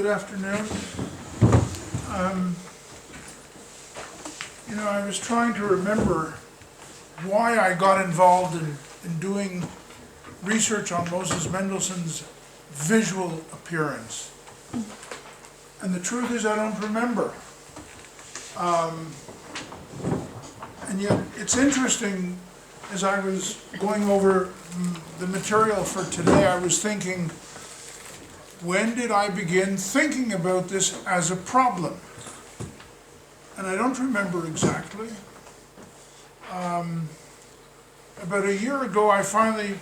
Good afternoon. I was trying to remember why I got involved in doing research on Moses Mendelssohn's visual appearance. And the truth is I don't remember. And yet it's interesting, as I was going over the material for today, I was thinking, when did I begin thinking about this as a problem? And I don't remember exactly. About a year ago, I finally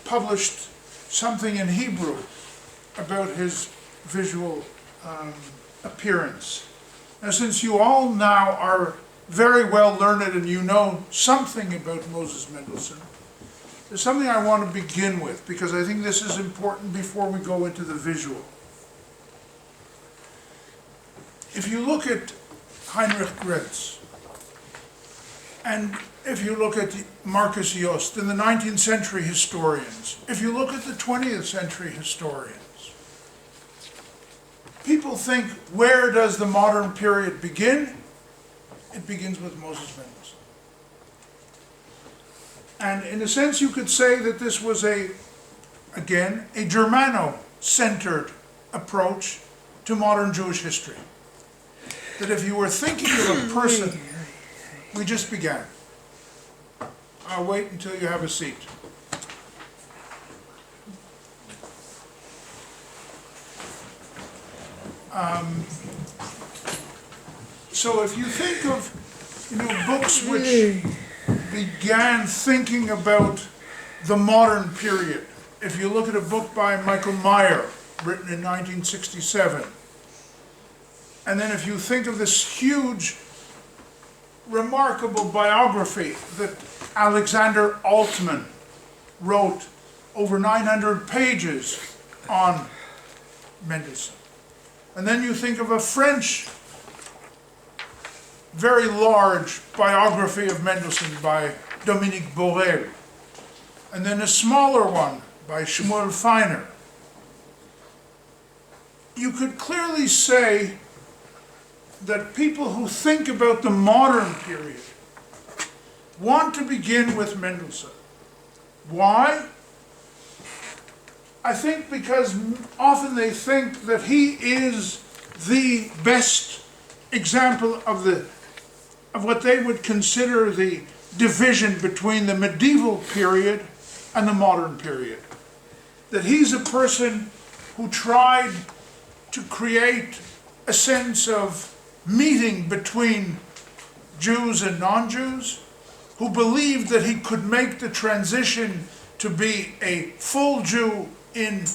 published something in Hebrew about his visual appearance. Now, since you all now are very well learned and you know something about Moses Mendelssohn, there's something I want to begin with, because I think this is important before we go into the visual. If you look at Heinrich Gretz, and if you look at Marcus Jost and the 19th century historians, if you look at the 20th century historians, people think, where does the modern period begin? It begins with Moses Mendelssohn. And in a sense, you could say that this was again, a Germano-centered approach to modern Jewish history. That if you were thinking of a person, we just began. I'll wait until you have a seat. So if you think of, books which began thinking about the modern period, if you look at a book by Michael Meyer, written in 1967, and then if you think of this huge, remarkable biography that Alexander Altman wrote, over 900 pages on Mendelssohn. And then you think of a French, very large biography of Mendelssohn by Dominique Borel. And then a smaller one by Shmuel Feiner. You could clearly say that people who think about the modern period want to begin with Mendelssohn. Why? I think because often they think that he is the best example of what they would consider the division between the medieval period and the modern period. That he's a person who tried to create a sense of meeting between Jews and non-Jews, who believed that he could make the transition to be a full Jew in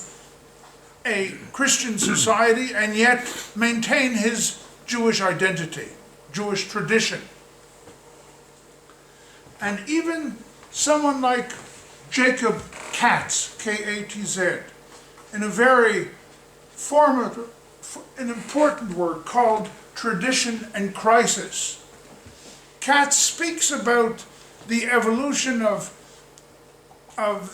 a Christian society and yet maintain his Jewish identity, Jewish tradition. And even someone like Jacob Katz, K-A-T-Z, in a very an important word called tradition and crisis. Katz speaks about the evolution of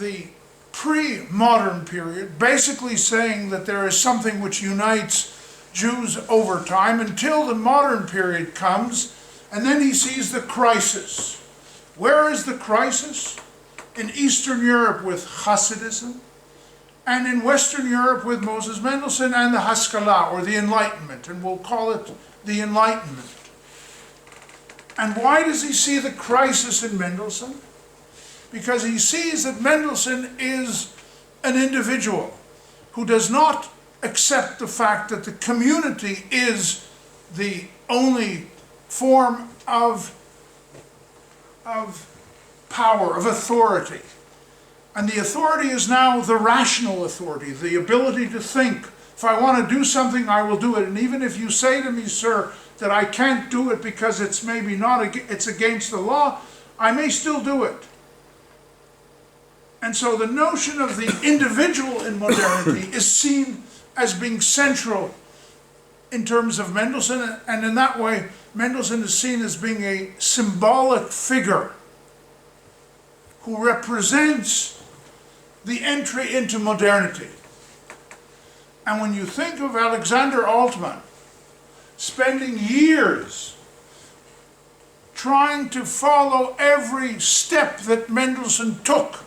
the pre-modern period, basically saying that there is something which unites Jews over time until the modern period comes, and then he sees the crisis. Where is the crisis? In Eastern Europe with Hasidism, and in Western Europe with Moses Mendelssohn and the Haskalah, or the Enlightenment, and we'll call it the Enlightenment. And why does he see the crisis in Mendelssohn? Because he sees that Mendelssohn is an individual who does not accept the fact that the community is the only form of power, of authority. And the authority is now the rational authority, the ability to think. If I want to do something, I will do it. And even if you say to me, sir, that I can't do it because it's maybe not, it's against the law, I may still do it. And so the notion of the individual in modernity is seen as being central in terms of Mendelssohn, and in that way, Mendelssohn is seen as being a symbolic figure who represents the entry into modernity. And when you think of Alexander Altman spending years trying to follow every step that Mendelssohn took,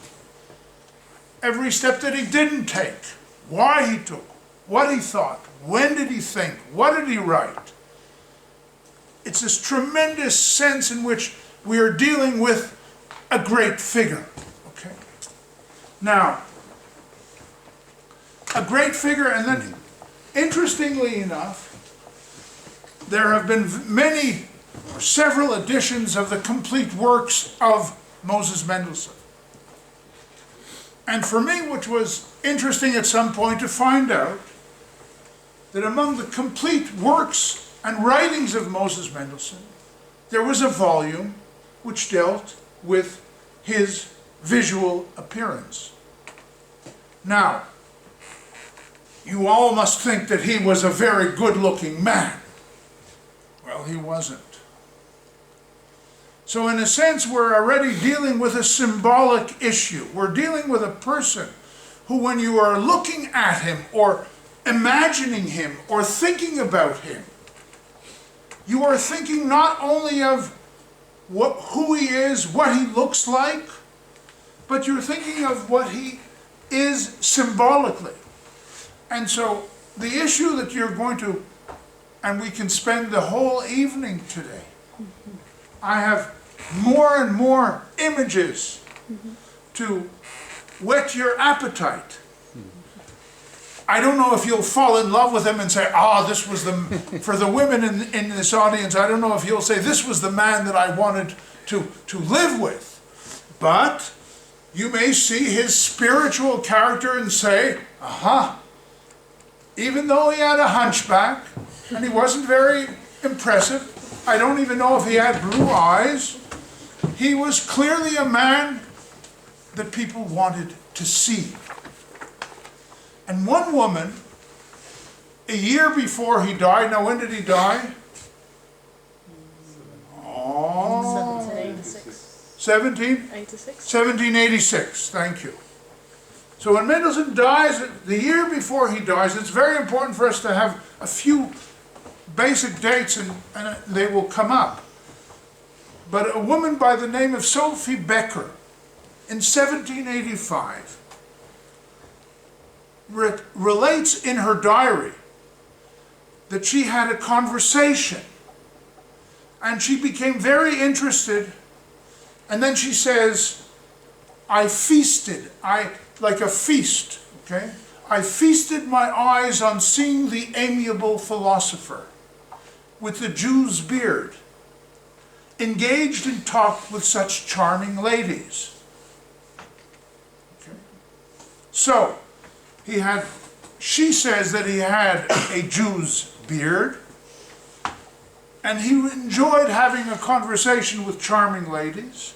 every step that he didn't take, why he took, what he thought, when did he think, what did he write. It's this tremendous sense in which we are dealing with a great figure. Okay. Now, a great figure, and then, interestingly enough, there have been many, or several editions of the complete works of Moses Mendelssohn. And for me, which was interesting at some point to find out that among the complete works and writings of Moses Mendelssohn, there was a volume which dealt with his visual appearance. Now, you all must think that he was a very good-looking man. Well, he wasn't. So in a sense, we're already dealing with a symbolic issue. We're dealing with a person who, when you are looking at him or imagining him or thinking about him, you are thinking not only of who he is, what he looks like, but you're thinking of what he is symbolically. And so the issue that you're going to, and we can spend the whole evening today, I have more and more images to whet your appetite. I don't know if you'll fall in love with them and say, this was the, for the women in this audience, I don't know if you'll say, this was the man that I wanted to live with. But you may see his spiritual character and say, even though he had a hunchback, and he wasn't very impressive, I don't even know if he had blue eyes, he was clearly a man that people wanted to see. And one woman, a year before he died, now when did he die? 1786, thank you. So when Mendelssohn dies, the year before he dies, it's very important for us to have a few basic dates, and they will come up. But a woman by the name of Sophie Becker, in 1785, relates in her diary that she had a conversation, and she became very interested, and then she says, I feasted, like a feast, okay? I feasted my eyes on seeing the amiable philosopher with the Jew's beard, engaged in talk with such charming ladies. Okay. So, she says that he had a Jew's beard, and he enjoyed having a conversation with charming ladies.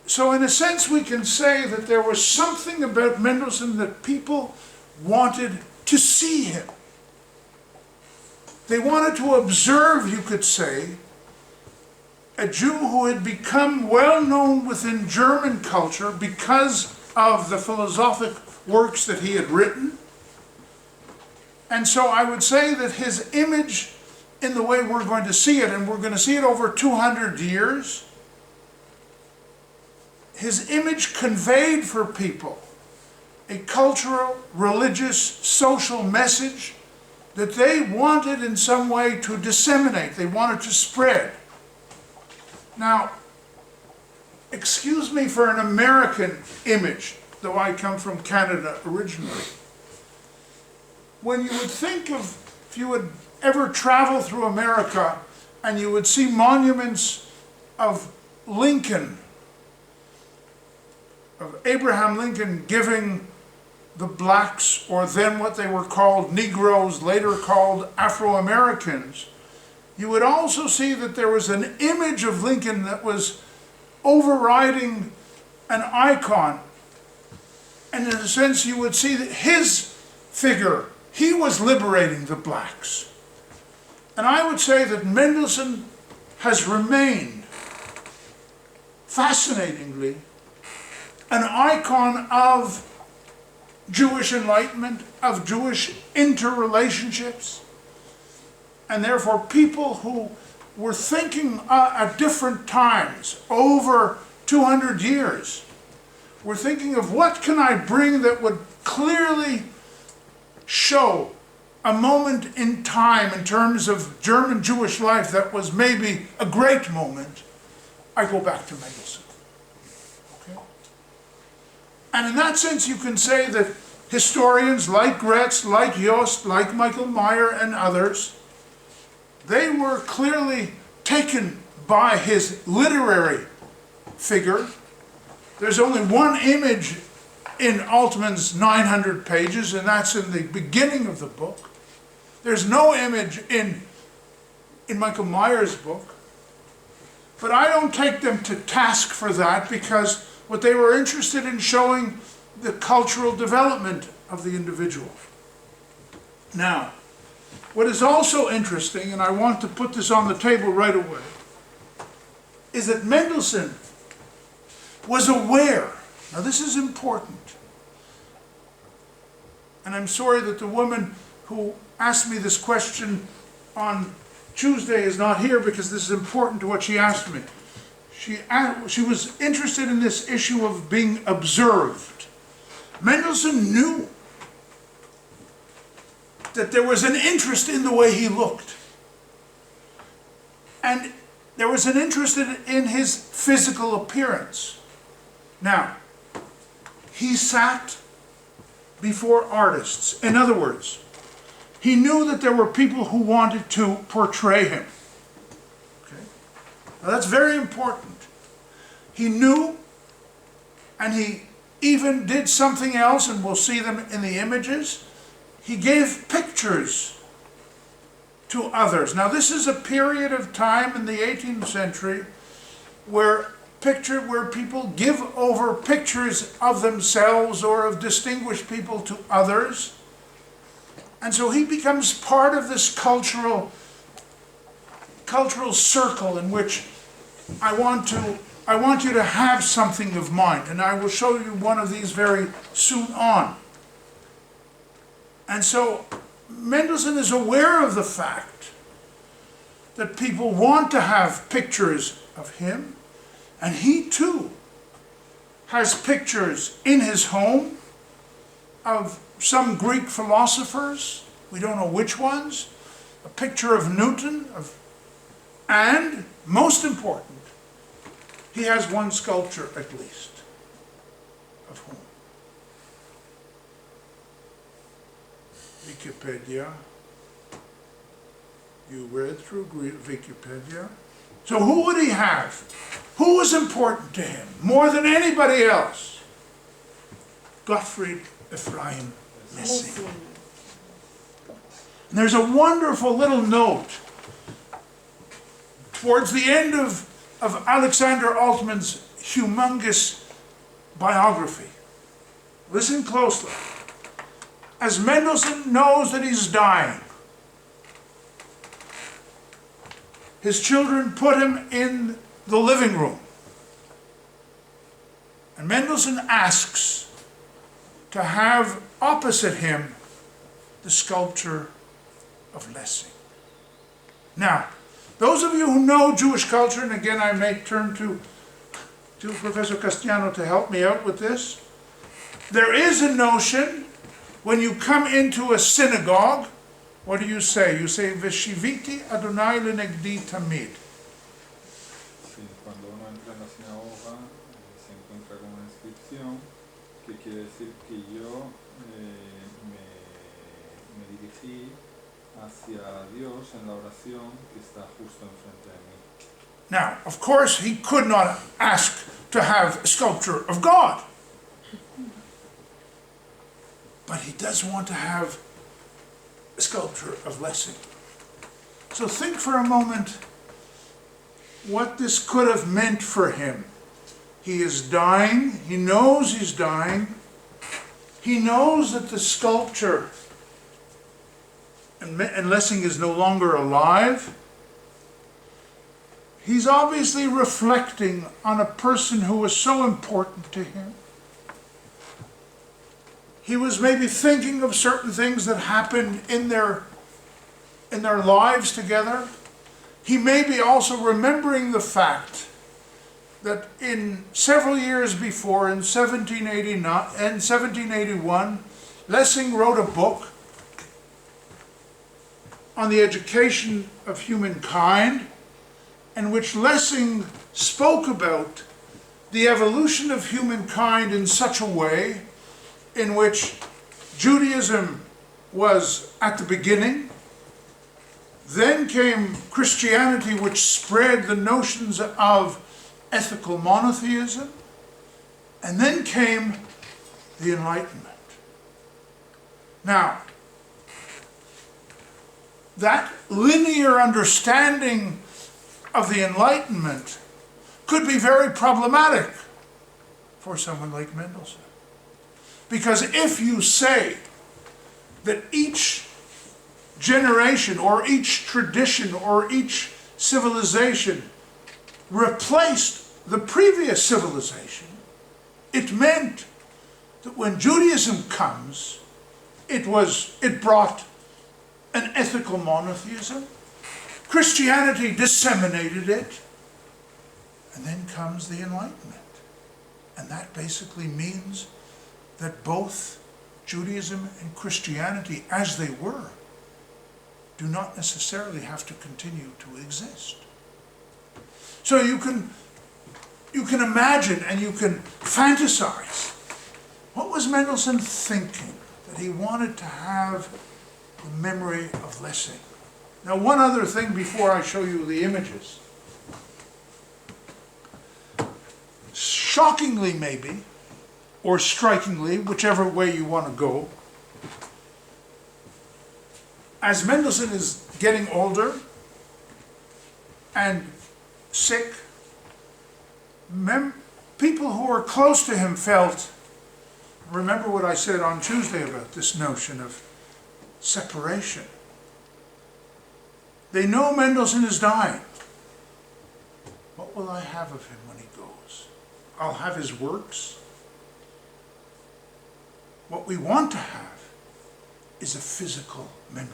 So in a sense we can say that there was something about Mendelssohn that people wanted to see him. They wanted to observe, you could say, a Jew who had become well known within German culture because of the philosophic works that he had written. And so I would say that his image, in the way we're going to see it, and we're going to see it over 200 years, his image conveyed for people a cultural, religious, social message that they wanted in some way to disseminate, they wanted to spread. Now, excuse me for an American image, though I come from Canada originally. When you would think of, if you would ever travel through America and you would see monuments of Lincoln, of Abraham Lincoln giving the blacks, or then what they were called Negroes, later called Afro-Americans, you would also see that there was an image of Lincoln that was overriding an icon. And in a sense you would see that his figure, he was liberating the blacks. And I would say that Mendelssohn has remained, fascinatingly, an icon of Jewish enlightenment, of Jewish interrelationships, and therefore people who were thinking at different times, over 200 years, were thinking of what can I bring that would clearly show a moment in time in terms of German Jewish life that was maybe a great moment. I go back to Mendelssohn. Okay? And in that sense, you can say that historians like Gretz, like Jost, like Michael Meyer and others, they were clearly taken by his literary figure. There's only one image in Altman's 900 pages, and that's in the beginning of the book. There's no image in Michael Meyer's book. But I don't take them to task for that, because what they were interested in showing the cultural development of the individual. Now, what is also interesting, and I want to put this on the table right away, is that Mendelssohn was aware. Now this is important. And I'm sorry that the woman who asked me this question on Tuesday is not here, because this is important to what she asked me. She was interested in this issue of being observed. Mendelssohn knew that there was an interest in the way he looked. And there was an interest in his physical appearance. Now, he sat before artists. In other words, he knew that there were people who wanted to portray him. Okay? Now that's very important. He knew, and he even did something else, and we'll see them in the images. He gave pictures to others. Now this is a period of time in the 18th century where people give over pictures of themselves or of distinguished people to others. And so he becomes part of this cultural circle in which I want you to have something of mind, and I will show you one of these very soon on. And so Mendelssohn is aware of the fact that people want to have pictures of him, and he too has pictures in his home of some Greek philosophers, we don't know which ones, a picture of Newton, and, most important, he has one sculpture at least, of whom? Wikipedia. You read through Wikipedia. So who would he have? Who was important to him more than anybody else? Gottfried Ephraim Lessing. And there's a wonderful little note towards the end of Alexander Altman's humongous biography. Listen closely. As Mendelssohn knows that he's dying, his children put him in the living room. And Mendelssohn asks to have opposite him the sculpture of Lessing. Now, those of you who know Jewish culture, and again I may turn to Professor Castaño to help me out with this, there is a notion when you come into a synagogue, what do you say? You say, Veshiviti Adonai lenegdi tamid. Sí, cuando uno entra en la sinagoga, se encuentra con una inscripción que quiere decir que yo me dirigí hacia Dios en la oración que está justo enfrente de mí. Now, of course, he could not ask to have a sculpture of God. But he does want to have a sculpture of Lessing. So think for a moment what this could have meant for him. He is dying. He knows he's dying. He knows that the sculpture and Lessing is no longer alive. He's obviously reflecting on a person who was so important to him. He was maybe thinking of certain things that happened in their lives together. He may be also remembering the fact that in several years before, in 1789 and 1781, Lessing wrote a book on the education of humankind, in which Lessing spoke about the evolution of humankind in such a way in which Judaism was at the beginning, then came Christianity, which spread the notions of ethical monotheism, and then came the Enlightenment. Now, that linear understanding of the Enlightenment could be very problematic for someone like Mendelssohn. Because if you say that each generation or each tradition or each civilization replaced the previous civilization, it meant that when Judaism comes, it brought an ethical monotheism. Christianity disseminated it, and then comes the Enlightenment. And that basically means that both Judaism and Christianity, as they were, do not necessarily have to continue to exist. So you can imagine and you can fantasize. What was Mendelssohn thinking that he wanted to have the memory of Lessing? Now, one other thing before I show you the images. Shockingly, maybe, or strikingly, whichever way you want to go, as Mendelssohn is getting older and sick, people who were close to him felt, remember what I said on Tuesday about this notion of separation. They know Mendelssohn is dying. What will I have of him when he goes? I'll have his works. What we want to have is a physical memory.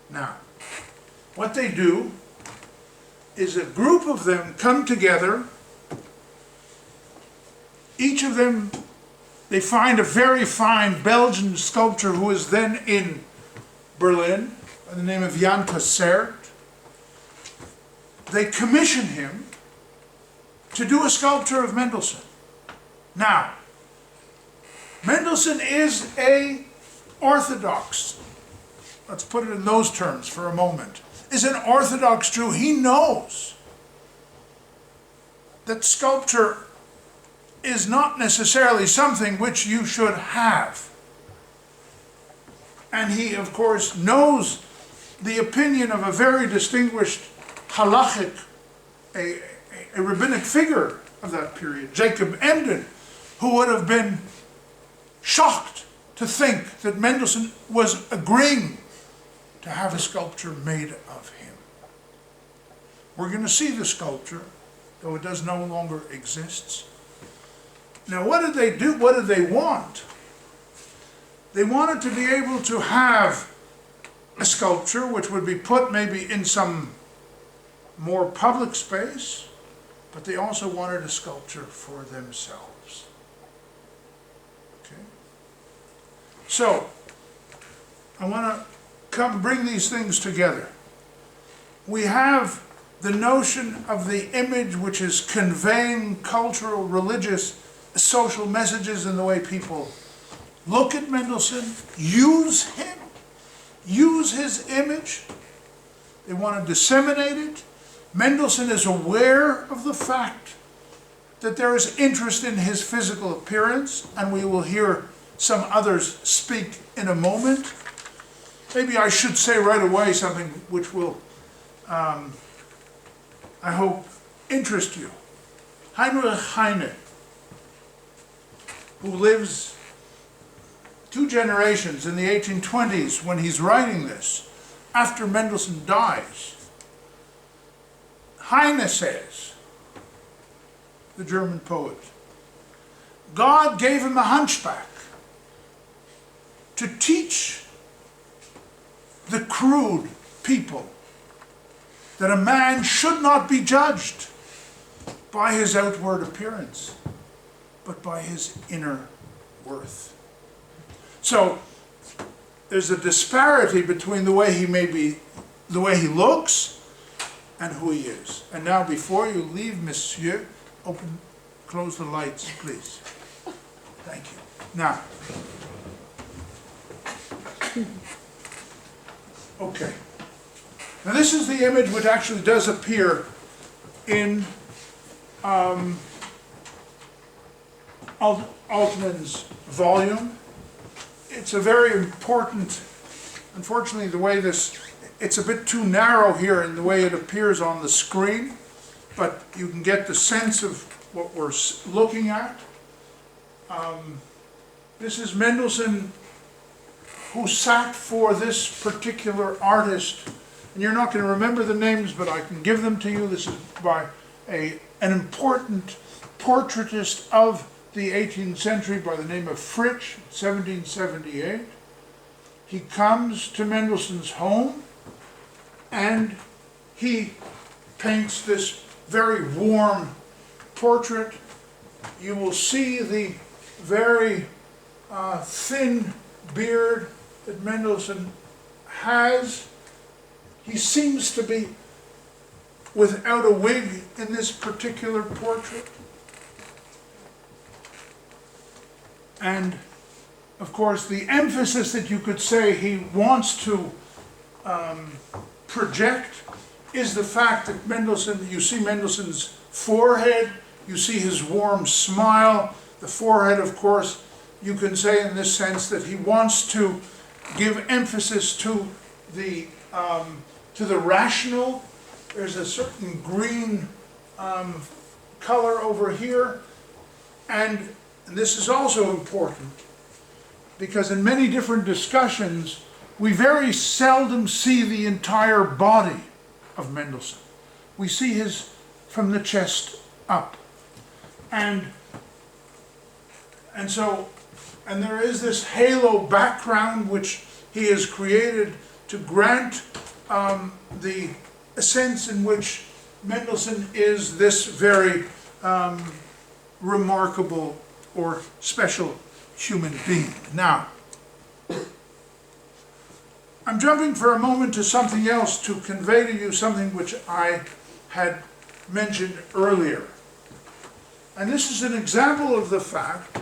Now, what they do is a group of them come together. Each of them, they find a very fine Belgian sculptor who is then in Berlin, by the name of Jan Passert. They commission him to do a sculpture of Mendelssohn. Now, Mendelssohn is a Orthodox, let's put it in those terms for a moment, is an Orthodox Jew. He knows that sculpture is not necessarily something which you should have. And he, of course, knows the opinion of a very distinguished halachic, a rabbinic figure of that period, Jacob Emden, who would have been shocked to think that Mendelssohn was agreeing to have a sculpture made of him. We're going to see the sculpture, though it does no longer exist. Now, what did they do? What did they want? They wanted to be able to have a sculpture which would be put maybe in some more public space, but they also wanted a sculpture for themselves. Okay? So, I want to bring these things together. We have the notion of the image which is conveying cultural, religious, social messages in the way people look at Mendelssohn, use him, use his image. They want to disseminate it. Mendelssohn is aware of the fact that there is interest in his physical appearance, and we will hear some others speak in a moment. Maybe I should say right away something which will, I hope, interest you. Heinrich Heine, who lives 2 generations in the 1820s when he's writing this, after Mendelssohn dies, Heine says, the German poet, God gave him a hunchback to teach the crude people that a man should not be judged by his outward appearance, but by his inner worth. So there's a disparity between the way he looks and who he is. And now before you leave, monsieur, close the lights, please. Thank you. Now, okay. Now this is the image which actually does appear in Altman's volume. It's a very important, unfortunately the way it's a bit too narrow here in the way it appears on the screen, but you can get the sense of what we're looking at. This is Mendelssohn, who sat for this particular artist, and you're not going to remember the names, but I can give them to you. This is by an important portraitist of the 18th century by the name of Fritsch, 1778. He comes to Mendelssohn's home and he paints this very warm portrait. You will see the very thin beard that Mendelssohn has. He seems to be without a wig in this particular portrait. And of course the emphasis that you could say he wants to project is the fact that Mendelssohn, you see Mendelssohn's forehead, you see his warm smile. The forehead, of course, you can say in this sense that he wants to give emphasis to the rational. There's a certain green color over here, and this is also important because in many different discussions we very seldom see the entire body of Mendelssohn. We see his from the chest up, and there is this halo background which he has created to grant the sense in which Mendelssohn is this very remarkable or special human being. Now, I'm jumping for a moment to something else to convey to you something which I had mentioned earlier. And this is an example of the fact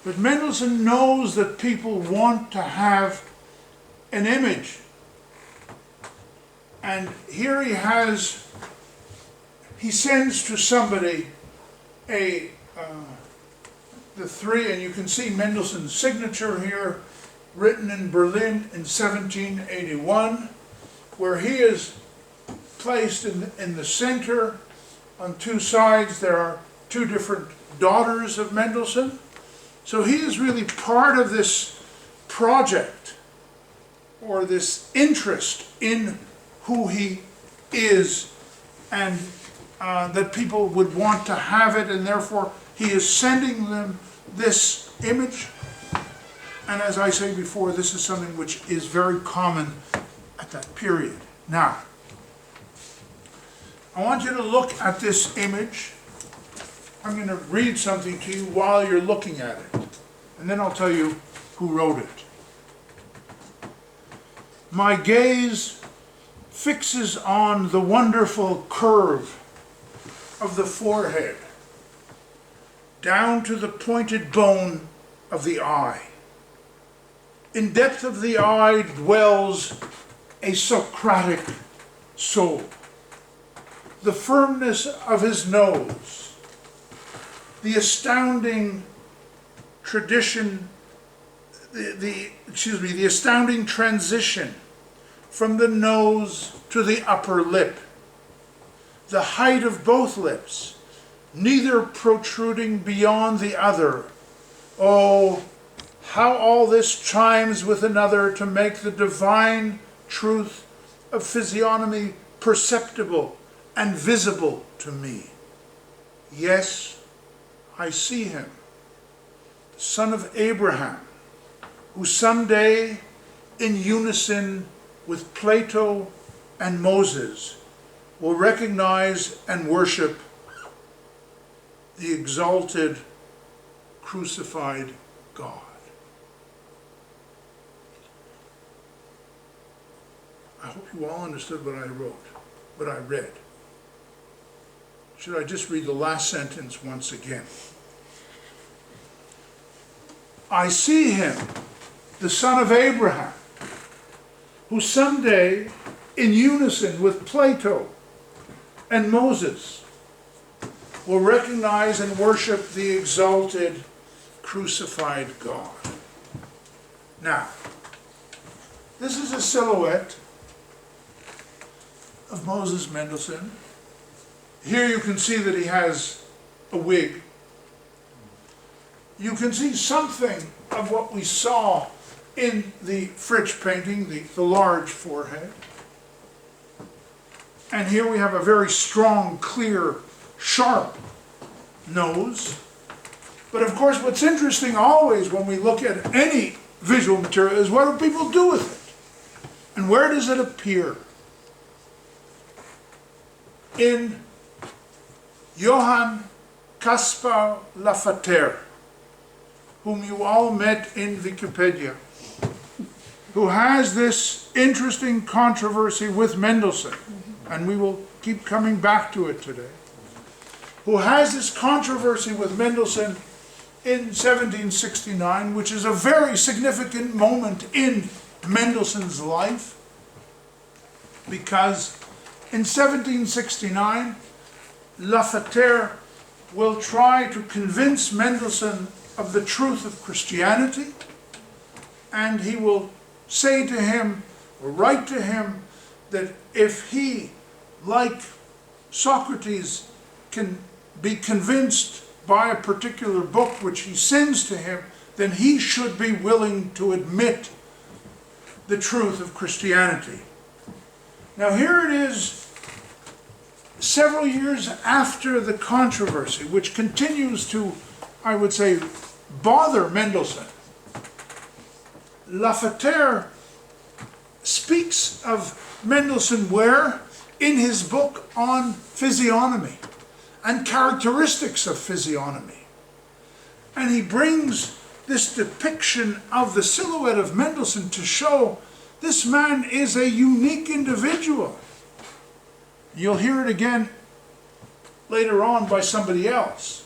that Mendelssohn knows that people want to have an image. And here he sends to somebody the three, and you can see Mendelssohn's signature here, written in Berlin in 1781, where he is placed in the center. On two sides there are two different daughters of Mendelssohn. So he is really part of this project, or this interest in who he is, and that people would want to have it, and therefore he is sending them this image. And as I say before, this is something which is very common at that period. Now, I want you to look at this image. I'm going to read something to you while you're looking at it, and then I'll tell you who wrote it. My gaze fixes on the wonderful curve of the forehead, down to the pointed bone of the eye. In depth of the eye dwells a Socratic soul. The firmness of his nose, the astounding tradition, the astounding transition from the nose to the upper lip, the height of both lips, neither protruding beyond the other. Oh, how all this chimes with another to make the divine truth of physiognomy perceptible and visible to me. Yes, I see him, the son of Abraham, who someday, in unison with Plato and Moses, will recognize and worship the exalted, crucified God. I hope you all understood what I wrote, what I read. Should I just read the last sentence once again? I see him, the son of Abraham, who someday, in unison with Plato and Moses, will recognize and worship the exalted, crucified God. Now, this is a silhouette of Moses Mendelssohn. Here you can see that he has a wig. You can see something of what we saw in the Fritsch painting, the large forehead. And here we have a very strong, clear, sharp nose. But of course, what's interesting always when we look at any visual material is what do people do with it? And where does it appear? In Johann Caspar Lafayette, whom you all met in Wikipedia, who has this interesting controversy with Mendelssohn, and we will keep coming back to it today, who has this controversy with Mendelssohn in 1769, which is a very significant moment in Mendelssohn's life, because in 1769, Lafayette will try to convince Mendelssohn of the truth of Christianity, and he will say to him, or write to him, that if he, like Socrates, can be convinced by a particular book which he sends to him, then he should be willing to admit the truth of Christianity. Now here it is, several years after the controversy, which continues to, I would say, bother Mendelssohn. Lafayette speaks of Mendelssohn where? In his book on physiognomy and characteristics of physiognomy. And he brings this depiction of the silhouette of Mendelssohn to show this man is a unique individual. You'll hear it again later on by somebody else.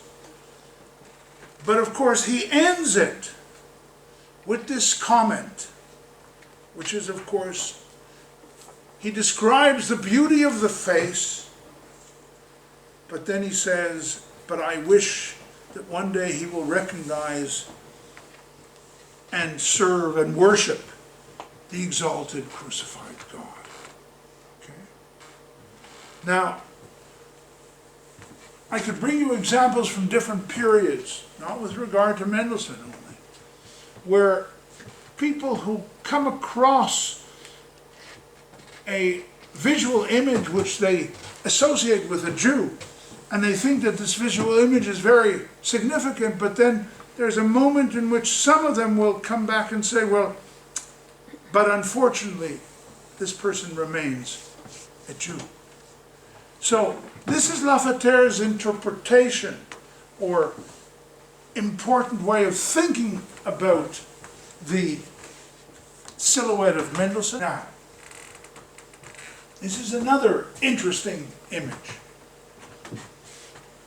But of course he ends it with this comment, which is, of course, he describes the beauty of the face, but then he says, but I wish that one day he will recognize and serve and worship the exalted, crucified God. Okay? Now, I could bring you examples from different periods, not with regard to Mendelssohn only, where people who come across a visual image which they associate with a Jew, and they think that this visual image is very significant, but then there's a moment in which some of them will come back and say, well, but unfortunately, this person remains a Jew. So this is Lafayette's interpretation, or important way of thinking about the silhouette of Mendelssohn. Now, this is another interesting image,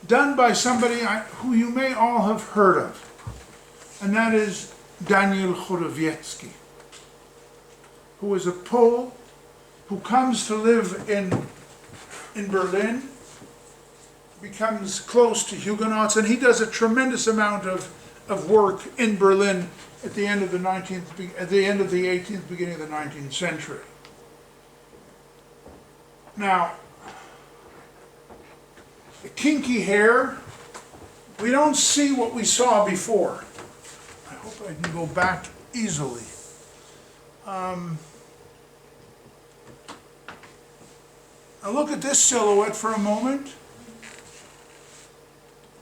done by somebody who you may all have heard of, and that is Daniel Chodowiecki, who is a Pole who comes to live in Berlin, becomes close to Huguenots, and he does a tremendous amount of work in Berlin at the end of the 18th, beginning of the 19th century. Now, the kinky hair, we don't see what we saw before. I hope I can go back easily. Now look at this silhouette for a moment,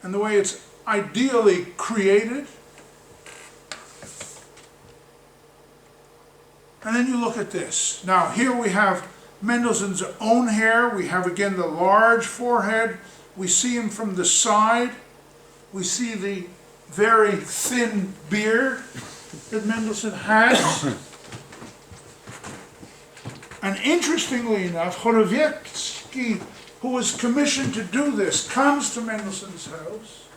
and the way it's ideally created. And then you look at this. Now here we have Mendelssohn's own hair. We have again the large forehead. We see him from the side. We see the very thin beard that Mendelssohn has. And interestingly enough, Chorowiecki, who was commissioned to do this, comes to Mendelssohn's house.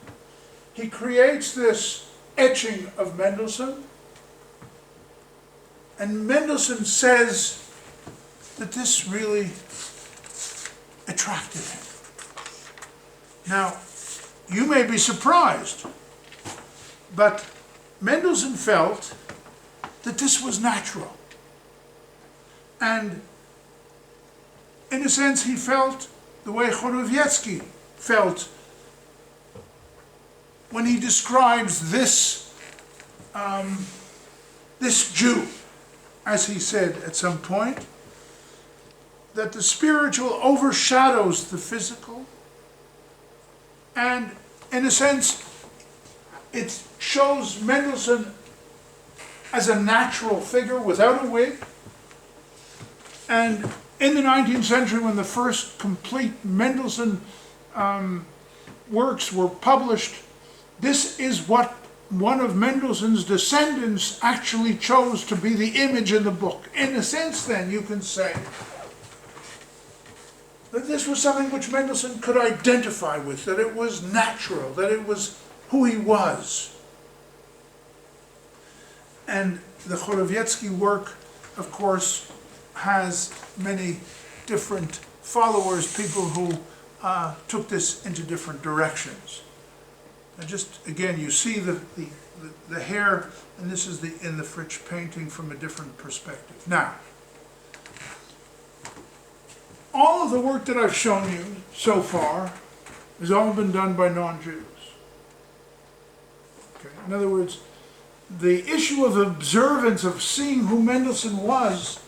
He creates this etching of Mendelssohn. And Mendelssohn says that this really attracted him. Now, you may be surprised, but Mendelssohn felt that this was natural. And in a sense, he felt the way Chorowiecki felt when he describes this, this Jew, as he said at some point, that the spiritual overshadows the physical, and in a sense, it shows Mendelssohn as a natural figure without a wig. And in the 19th century, when the first complete Mendelssohn works were published, this is what one of Mendelssohn's descendants actually chose to be the image in the book. In a sense, then, you can say that this was something which Mendelssohn could identify with, that it was natural, that it was who he was. And the Chorowiecki work, of course, has many different followers, people who took this into different directions. And just again, you see the hair, and this is in the Fritsch painting from a different perspective. Now, all of the work that I've shown you so far has all been done by non-Jews. Okay? In other words, the issue of observance, of seeing who Mendelssohn was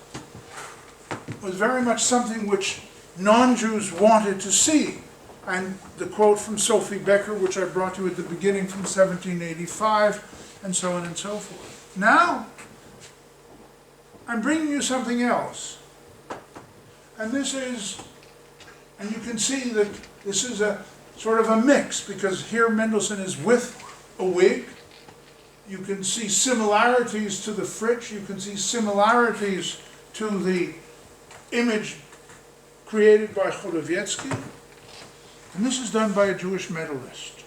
very much something which non-Jews wanted to see. And the quote from Sophie Becker, which I brought you at the beginning from 1785, and so on and so forth. Now, I'm bringing you something else. And this is, and you can see that this is a sort of a mix, because here Mendelssohn is with a wig. You can see similarities to the Fritsch, you can see similarities to the image created by Chorowiecki. And this is done by a Jewish medalist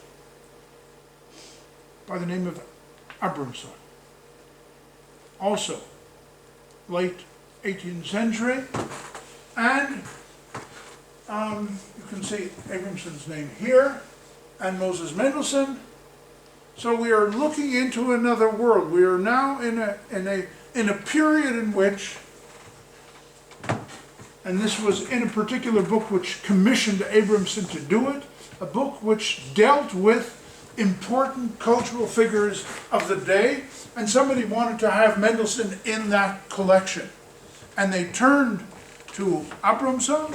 by the name of Abramson. Also, late 18th century. And you can see Abramson's name here, and Moses Mendelssohn. So we are looking into another world. We are now in a period in which, and this was in a particular book which commissioned Abramson to do it, a book which dealt with important cultural figures of the day, and somebody wanted to have Mendelssohn in that collection. And they turned to Abramson,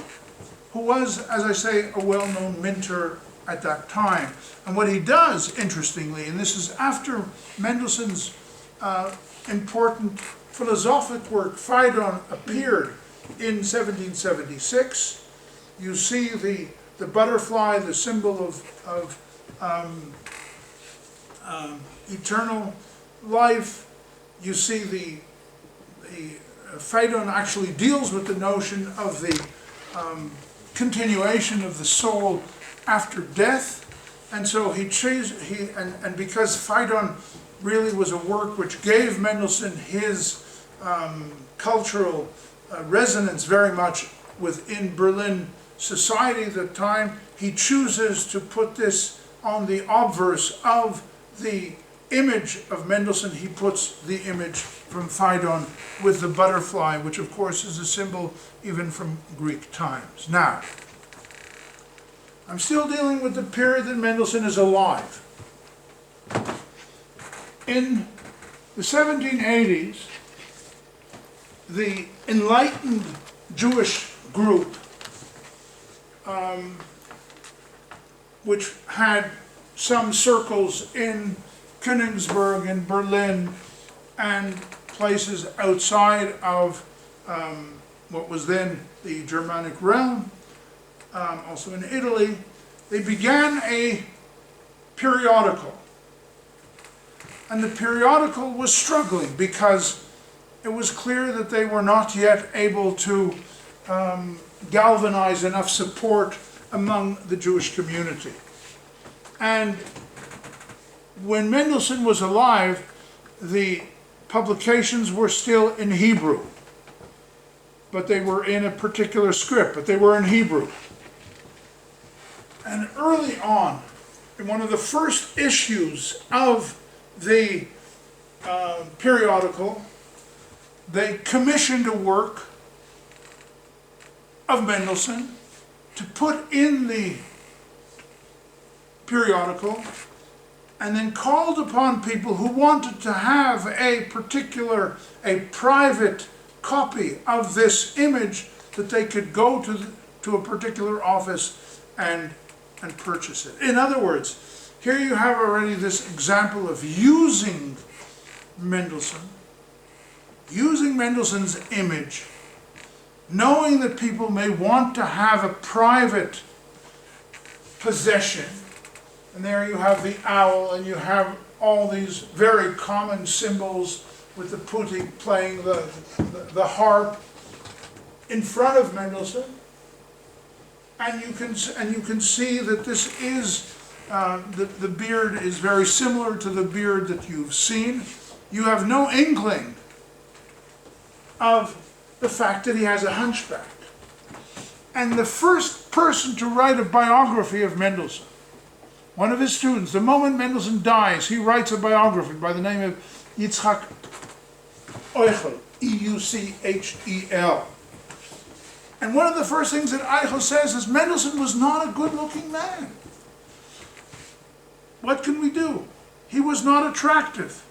who was, as I say, a well-known minter at that time. And what he does, interestingly, and this is after Mendelssohn's important philosophic work, Phaidon, appeared in 1776, you see the butterfly, the symbol of eternal life. You see the Phaidon actually deals with the notion of the continuation of the soul after death, and so and because Phaidon really was a work which gave Mendelssohn his cultural resonance very much within Berlin society at the time, he chooses to put this on the obverse of the image of Mendelssohn. He puts the image from Phaidon with the butterfly, which of course is a symbol even from Greek times. Now, I'm still dealing with the period that Mendelssohn is alive. In the 1780s, the enlightened Jewish group, which had some circles in Königsberg and Berlin, and places outside of what was then the Germanic realm, also in Italy. They began a periodical. And the periodical was struggling because it was clear that they were not yet able to galvanize enough support among the Jewish community. And when Mendelssohn was alive, the publications were still in Hebrew. But they were in a particular script, but they were in Hebrew. And early on, in one of the first issues of the periodical, they commissioned a work of Mendelssohn to put in the periodical, and then called upon people who wanted to have a private copy of this image, that they could go to a particular office and purchase it. In other words, here you have already this example of using Mendelssohn's image, knowing that people may want to have a private possession. And there you have the owl, and you have all these very common symbols with the putti playing the harp in front of Mendelssohn. And you can see that this is, the beard is very similar to the beard that you've seen. You have no inkling of the fact that he has a hunchback. And the first person to write a biography of Mendelssohn, one of his students, the moment Mendelssohn dies, he writes a biography by the name of Yitzhak Euchel, E-U-C-H-E-L. And one of the first things that Eichel says is Mendelssohn was not a good-looking man. What can we do? He was not attractive.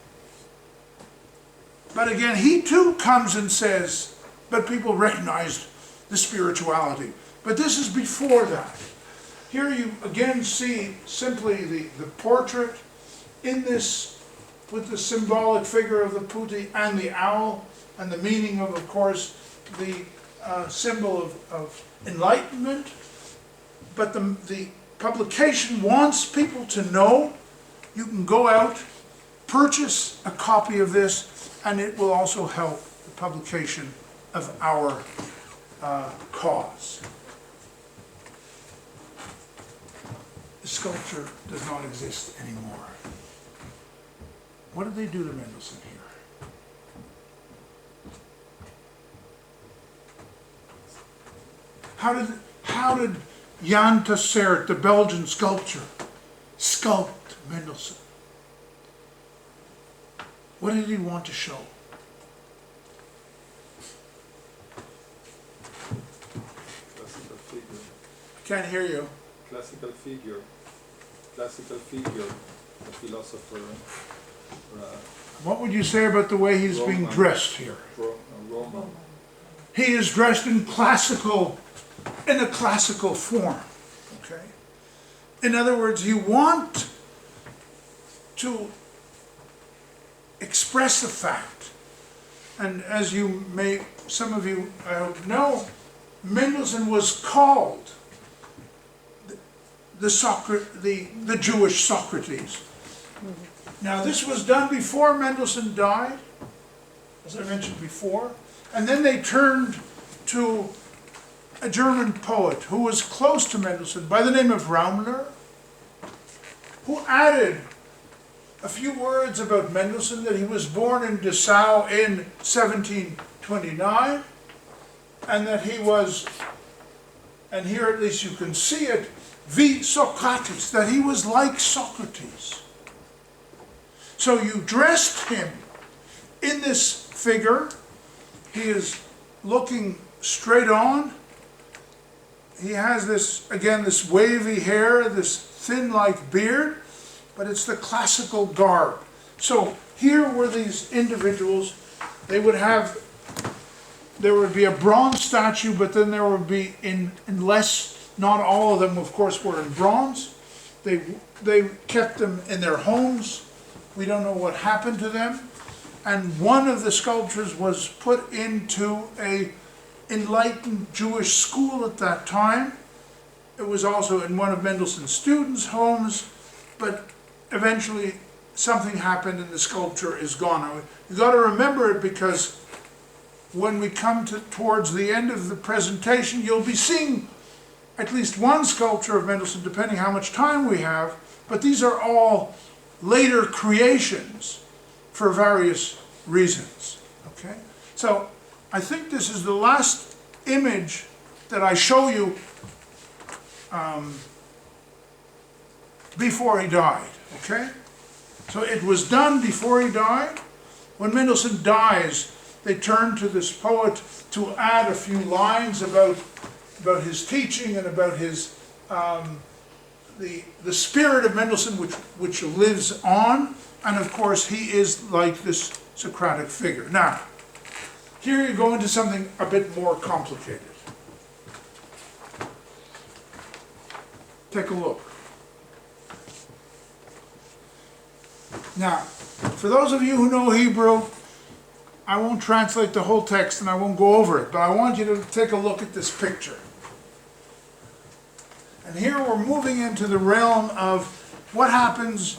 But again, he too comes and says, but people recognized the spirituality. But this is before that. Here you again see simply the portrait in this, with the symbolic figure of the putti and the owl, and the meaning of course, the symbol of enlightenment. But the publication wants people to know you can go out, purchase a copy of this, and it will also help the publication of our cause. The sculpture does not exist anymore. What did they do to Mendelssohn here? How did Jan Tessert, the Belgian sculptor, sculpt Mendelssohn? What did he want to show? Classical figure. I can't hear you. Classical figure, the philosopher. What would you say about the way he's being dressed here? Roman. He is dressed in a classical form. Okay. In other words, you want to express the fact, and as you may, some of you I hope know, Mendelssohn was called the Jewish Socrates. Now this was done before Mendelssohn died, as I mentioned before, and then they turned to a German poet who was close to Mendelssohn by the name of Raumler, who added a few words about Mendelssohn, that he was born in Dessau in 1729, and that he was, and here at least you can see it, wie Socrates, that he was like Socrates. So you dressed him in this figure. He is looking straight on. He has this, again, this wavy hair, this thin-like beard, but it's the classical garb. So here were these individuals. There would be a bronze statue, but then there would be unless not all of them, of course, were in bronze. They kept them in their homes. We don't know what happened to them. and one of the sculptures was put into a enlightened Jewish school at that time. It was also in one of Mendelssohn's students' homes, but eventually something happened and the sculpture is gone. You've got to remember it, because when we come towards the end of the presentation, you'll be seeing at least one sculpture of Mendelssohn, depending how much time we have, but these are all later creations for various reasons. Okay? So I think this is the last image that I show you before he died. Okay? So it was done before he died. When Mendelssohn dies, they turn to this poet to add a few lines about his teaching and about his the spirit of Mendelssohn which lives on, and of course he is like this Socratic figure. Now, here you go into something a bit more complicated. Take a look. Now, for those of you who know Hebrew, I won't translate the whole text and I won't go over it, but I want you to take a look at this picture. And here we're moving into the realm of what happens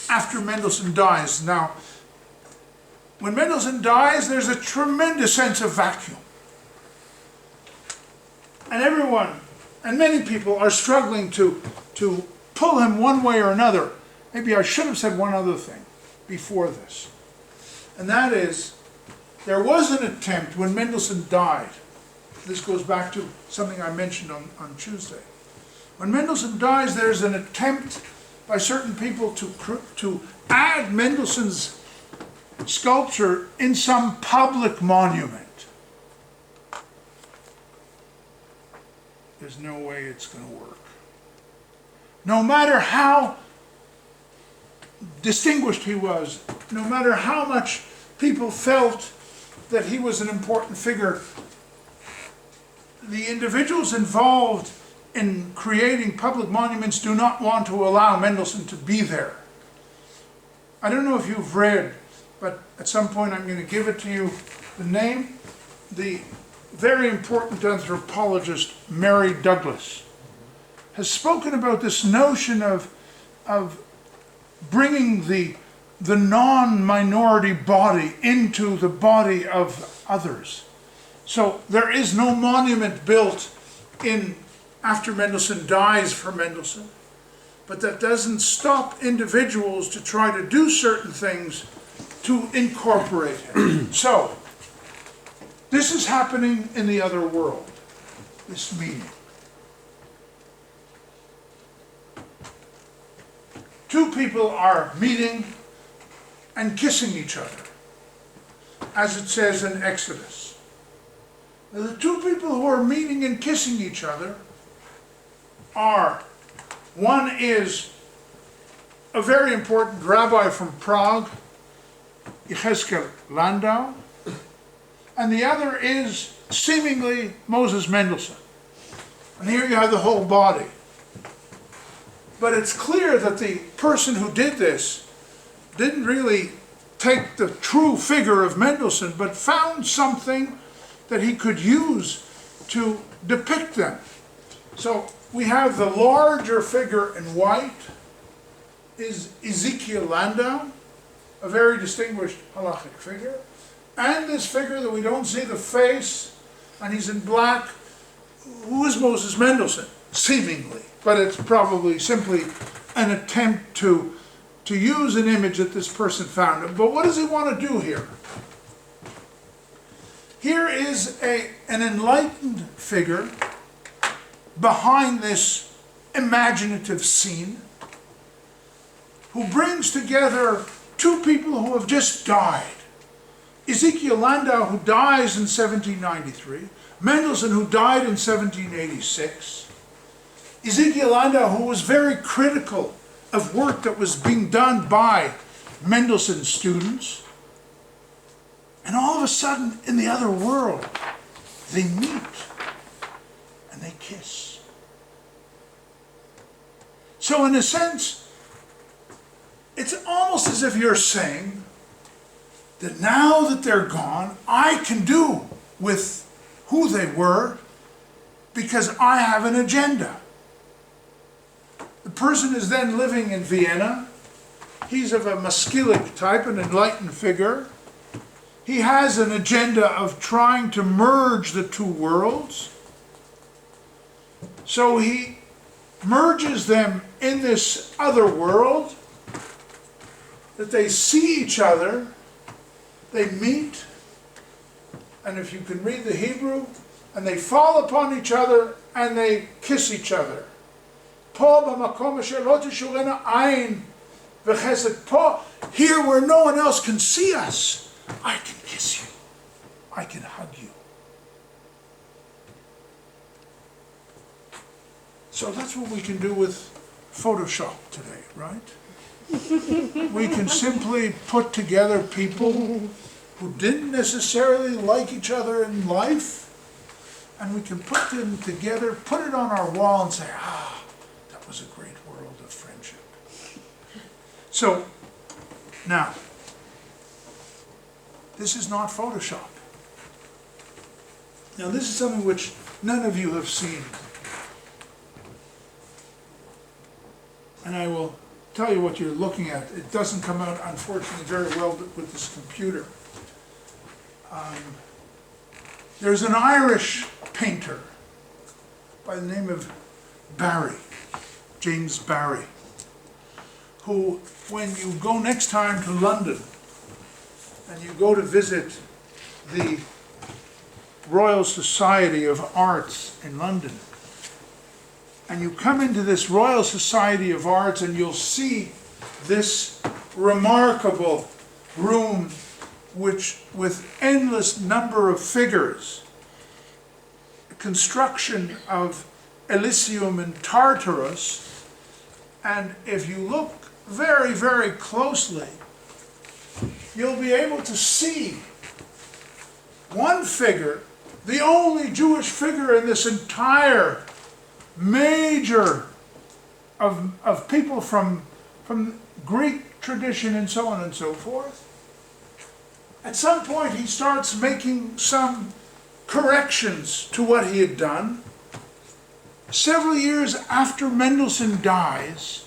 after Mendelssohn dies. Now, when Mendelssohn dies, there's a tremendous sense of vacuum. And everyone, and many people, are struggling to pull him one way or another. Maybe I should have said one other thing before this. And that is, there was an attempt when Mendelssohn died. This goes back to something I mentioned on Tuesday. When Mendelssohn dies, there's an attempt by certain people to add Mendelssohn's sculpture in some public monument. There's no way it's going to work. No matter how distinguished he was, no matter how much people felt that he was an important figure, the individuals involved in creating public monuments do not want to allow Mendelssohn to be there. I don't know if you've read, but at some point I'm going to give it to you, the name, the very important anthropologist Mary Douglas has spoken about this notion of bringing the non-minority body into the body of others. So there is no monument built after Mendelssohn dies for Mendelssohn, but that doesn't stop individuals to try to do certain things to incorporate him. So, this is happening in the other world, this meeting. Two people are meeting and kissing each other, as it says in Exodus. Now, the two people who are meeting and kissing each other one is a very important rabbi from Prague, Yechezkel Landau, and the other is seemingly Moses Mendelssohn. And here you have the whole body. But it's clear that the person who did this didn't really take the true figure of Mendelssohn, but found something that he could use to depict them. So we have the larger figure in white is Ezekiel Landau, a very distinguished halachic figure, and this figure that we don't see the face, and he's in black, who is Moses Mendelssohn, seemingly, but it's probably simply an attempt to use an image that this person found. But what does he want to do here? Here is an enlightened figure behind this imaginative scene, who brings together two people who have just died. Ezekiel Landau, who dies in 1793, Mendelssohn, who died in 1786. Ezekiel Landau, who was very critical of work that was being done by Mendelssohn's students. And all of a sudden, in the other world, they meet and they kiss. So in a sense, it's almost as if you're saying, that now that they're gone, I can do with who they were because I have an agenda. The person is then living in Vienna. He's of a Maskilic type, an enlightened figure. He has an agenda of trying to merge the two worlds. So he merges them in this other world, that they see each other, they meet, and if you can read the Hebrew, and they fall upon each other and they kiss each other. Here where no one else can see us, I can kiss you, I can hug you. So that's what we can do with Photoshop today, right? We can simply put together people who didn't necessarily like each other in life, and we can put them together, put it on our wall and say, that was a great world of friendship. So, now, this is not Photoshop. Now this is something which none of you have seen. And I will tell you what you're looking at. It doesn't come out, unfortunately, very well with this computer. There's an Irish painter by the name of Barry, James Barry, who, when you go next time to London and you go to visit the Royal Society of Arts in London, and you come into this Royal Society of Arts and you'll see this remarkable room with endless number of figures, a construction of Elysium and Tartarus, and if you look very, very closely, you'll be able to see one figure, the only Jewish figure in this entire major of people from Greek tradition and so on and so forth. At some point he starts making some corrections to what he had done. Several years after Mendelssohn dies,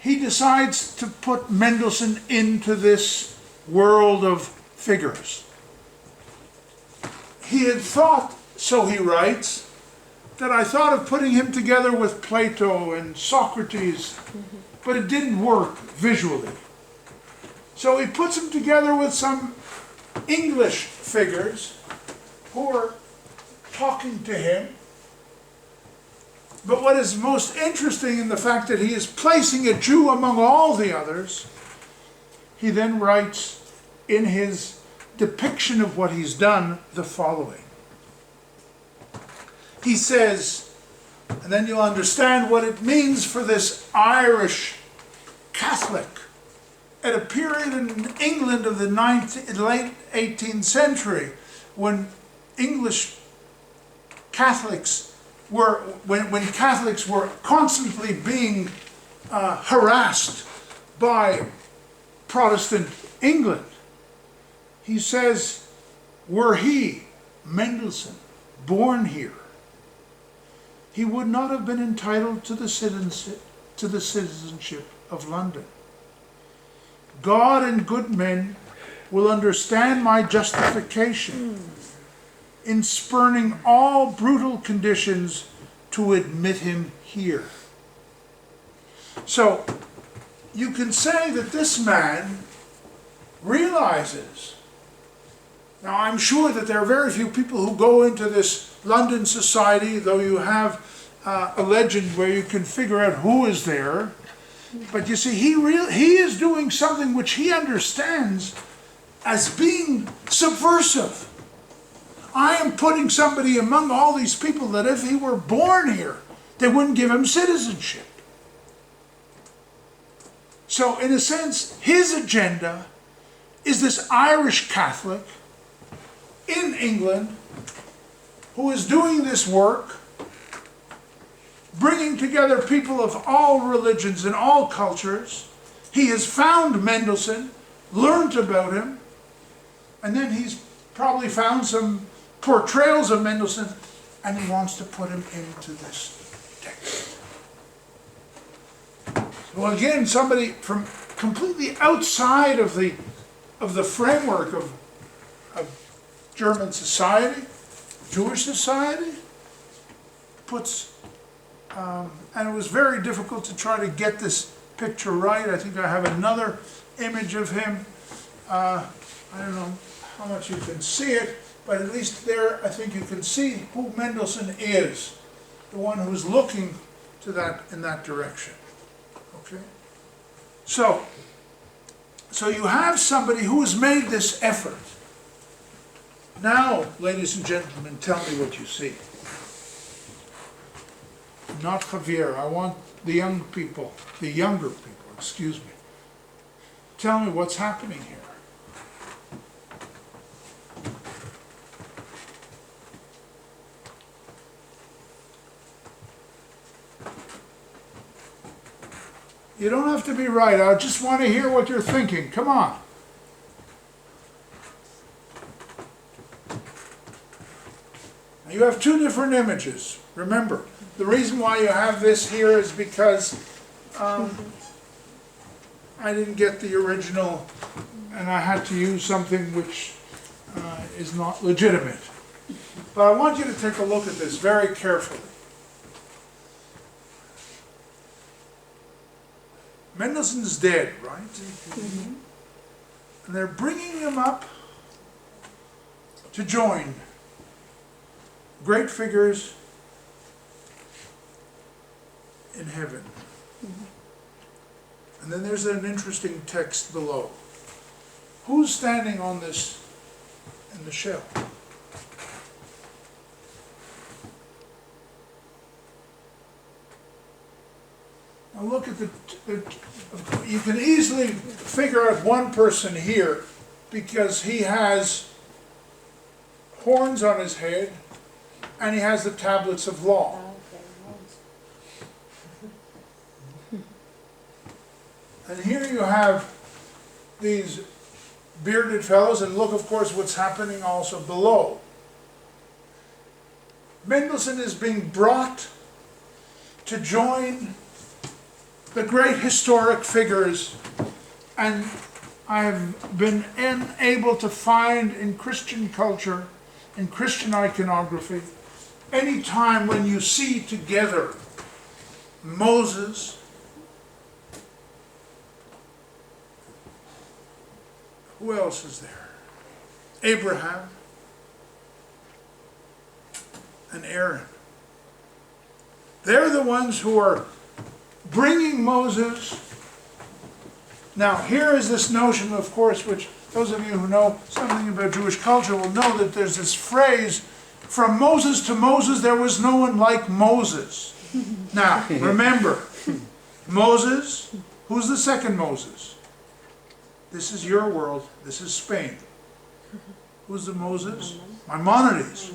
he decides to put Mendelssohn into this world of figures. He had thought, so he writes, that I thought of putting him together with Plato and Socrates, but it didn't work visually. So he puts him together with some English figures who are talking to him. But what is most interesting in the fact that he is placing a Jew among all the others, he then writes in his depiction of what he's done the following. He says, and then you'll understand what it means for this Irish Catholic at a period in England of the late 18th century, when English Catholics were, when Catholics were constantly being harassed by Protestant England. He says, were he, Mendelssohn, born here, he would not have been entitled to the citizenship of London. God and good men will understand my justification in spurning all brutal conditions to admit him here. So, you can say that this man realizes. Now, I'm sure that there are very few people who go into this London society, though you have a legend where you can figure out who is there. But you see, he is doing something which he understands as being subversive. I am putting somebody among all these people that if he were born here, they wouldn't give him citizenship. So, in a sense, his agenda is this Irish Catholic in England who is doing this work, bringing together people of all religions and all cultures, He has found Mendelssohn, learned about him, and then he's probably found some portrayals of Mendelssohn, and he wants to put him into this text. So again, somebody from completely outside of the framework of German society, Jewish society, puts, and it was very difficult to try to get this picture right. I think I have another image of him. I don't know how much you can see it, but at least there I think you can see who Mendelssohn is, the one who's looking to that in that direction. Okay? So you have somebody who has made this effort. Now, ladies and gentlemen, tell me what you see. Not Javier, I want the younger people, excuse me. Tell me what's happening here. You don't have to be right, I just want to hear what you're thinking, come on. Now you have two different images, remember. The reason why you have this here is because I didn't get the original and I had to use something which is not legitimate. But I want you to take a look at this very carefully. Mendelssohn's dead, right? Mm-hmm. And they're bringing him up to join great figures in heaven. Mm-hmm. And then there's an interesting text below. Who's standing on this in the shell? Now look at you can easily figure out one person here because he has horns on his head and he has the tablets of law. And here you have these bearded fellows, and look, of course, what's happening also below. Mendelssohn is being brought to join the great historic figures, and I've been unable to find in Christian culture, in Christian iconography, any time when you see together Moses, who else is there? Abraham and Aaron. They're the ones who are bringing Moses. Now, here is this notion, of course, which those of you who know something about Jewish culture will know that there's this phrase, from Moses to Moses, there was no one like Moses. Now, remember, Moses, who's the second Moses? This is your world, this is Spain. Who's the Moses? Maimonides.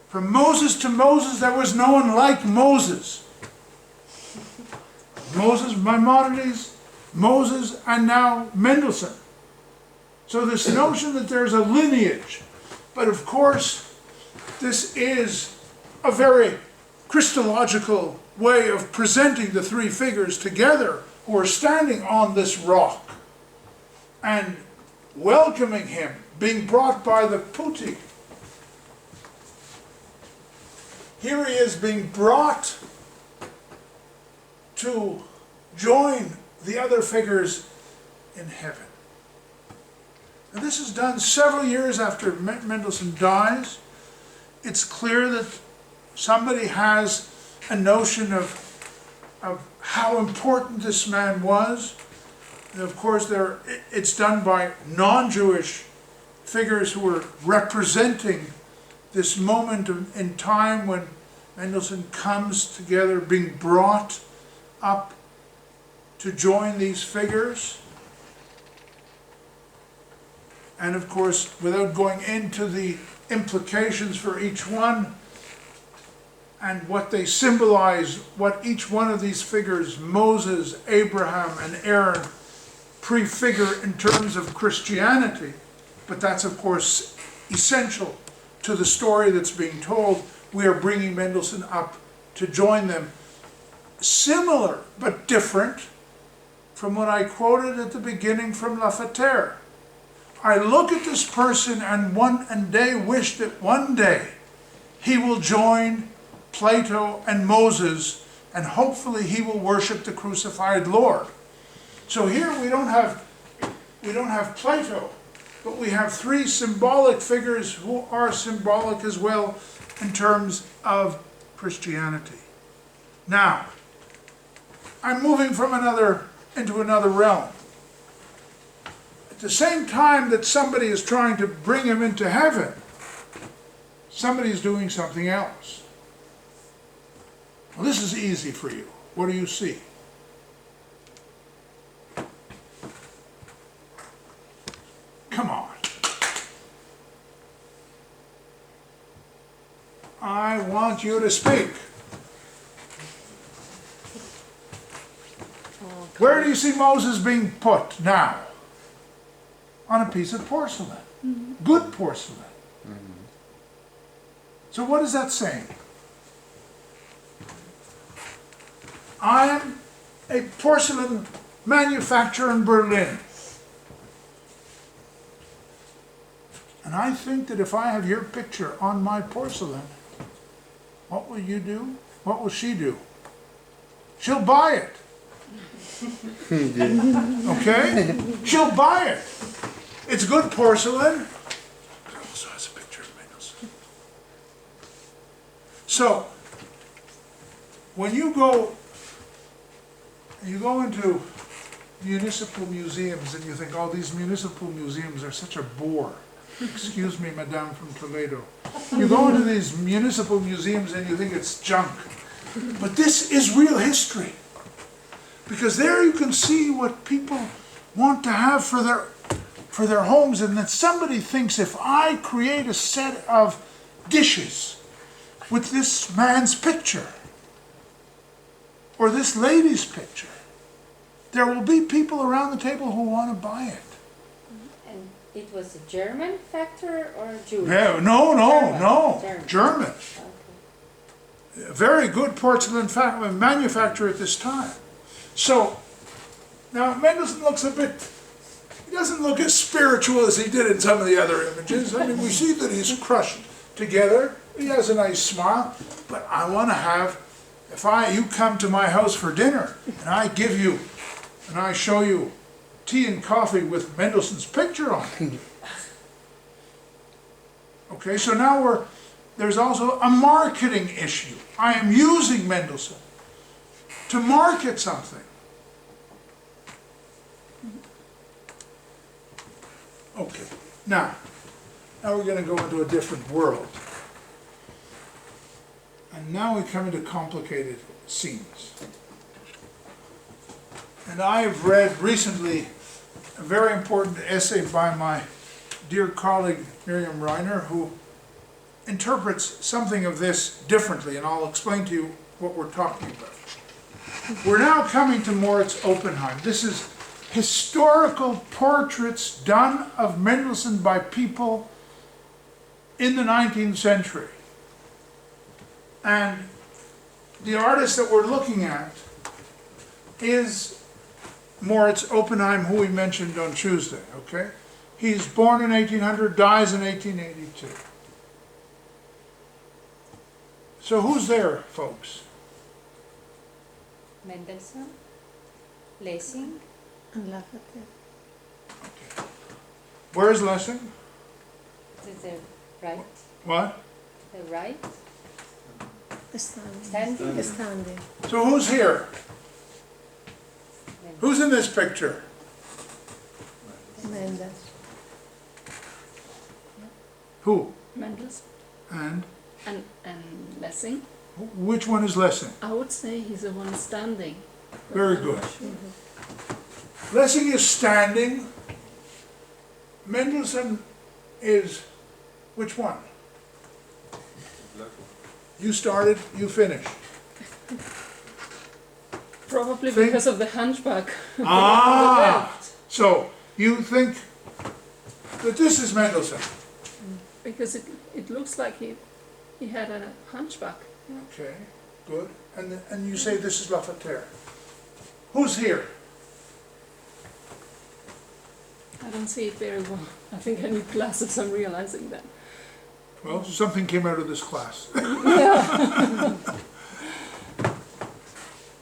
From Moses to Moses, there was no one like Moses. Moses, Maimonides, Moses, and now Mendelssohn. So this notion that there's a lineage, but of course, this is a very Christological way of presenting the three figures together who are standing on this rock and welcoming him, being brought by the putti. Here he is being brought to join the other figures in heaven. And this is done several years after Mendelssohn dies. It's clear that somebody has a notion of how important this man was. And of course, it's done by non-Jewish figures who are representing this moment in time when Mendelssohn comes together, being brought up to join these figures. And of course, without going into the implications for each one, and what they symbolize, what each one of these figures, Moses, Abraham, and Aaron, prefigure in terms of Christianity. But that's, of course, essential to the story that's being told. We are bringing Mendelssohn up to join them. Similar, but different, from what I quoted at the beginning from Lafayette. I look at this person and they wish that one day he will join Plato and Moses, and hopefully he will worship the crucified Lord. So here we don't have Plato, but we have three symbolic figures who are symbolic as well in terms of Christianity. Now, I'm moving from into another realm. At the same time that somebody is trying to bring him into heaven, somebody is doing something else. Well, this is easy for you. What do you see? Come on. I want you to speak. Where do you see Moses being put now? On a piece of porcelain. Good porcelain. So what is that saying? I am a porcelain manufacturer in Berlin. And I think that if I have your picture on my porcelain, what will you do? What will she do? She'll buy it. Okay? She'll buy it. It's good porcelain. It also has a picture of Mendelssohn. So, when you go into municipal museums and you think, oh, these municipal museums are such a bore. Excuse me, Madame from Toledo. You go into these municipal museums and you think it's junk. But this is real history. Because there you can see what people want to have for their homes, and that somebody thinks, if I create a set of dishes with this man's picture, or this lady's picture, there will be people around the table who want to buy it. And it was a German factor or Jewish? No, German. Okay. A very good porcelain manufacturer at this time. So, now Mendelssohn looks he doesn't look as spiritual as he did in some of the other images. I mean, we see that he's crushed together. He has a nice smile. But I want to have, you come to my house for dinner, and I show you tea and coffee with Mendelssohn's picture on it. Okay, so now there's also a marketing issue. I am using Mendelssohn to market something. Okay, now we're going to go into a different world. And now we come into complicated scenes. And I have read recently a very important essay by my dear colleague Miriam Reiner, who interprets something of this differently, and I'll explain to you what we're talking about. We're now coming to Moritz Oppenheim. This is historical portraits done of Mendelssohn by people in the 19th century. And the artist that we're looking at is Moritz Oppenheim, who we mentioned on Tuesday, okay? He's born in 1800, dies in 1882. So who's there, folks? Mendelssohn, Lessing, And Lafayette. Okay. Where is Lessing? the right, What? the right, Standing. Standing. So who's here? Who's in this picture? Mendelssohn. Who? Mendelssohn And and Lessing. which one is Lessing? I would say he's the one standing. Very good. Lessing is standing. Mendelssohn is which one? You started, you finished. Probably Think- because of the hunchback. Ah! So, you think that this is Mendelssohn? Because it looks like he had a hunchback. Okay, good. And you say this is Lafayette. Who's here? I don't see it very well. I think I need glasses, I'm realizing that. Well, something came out of this class.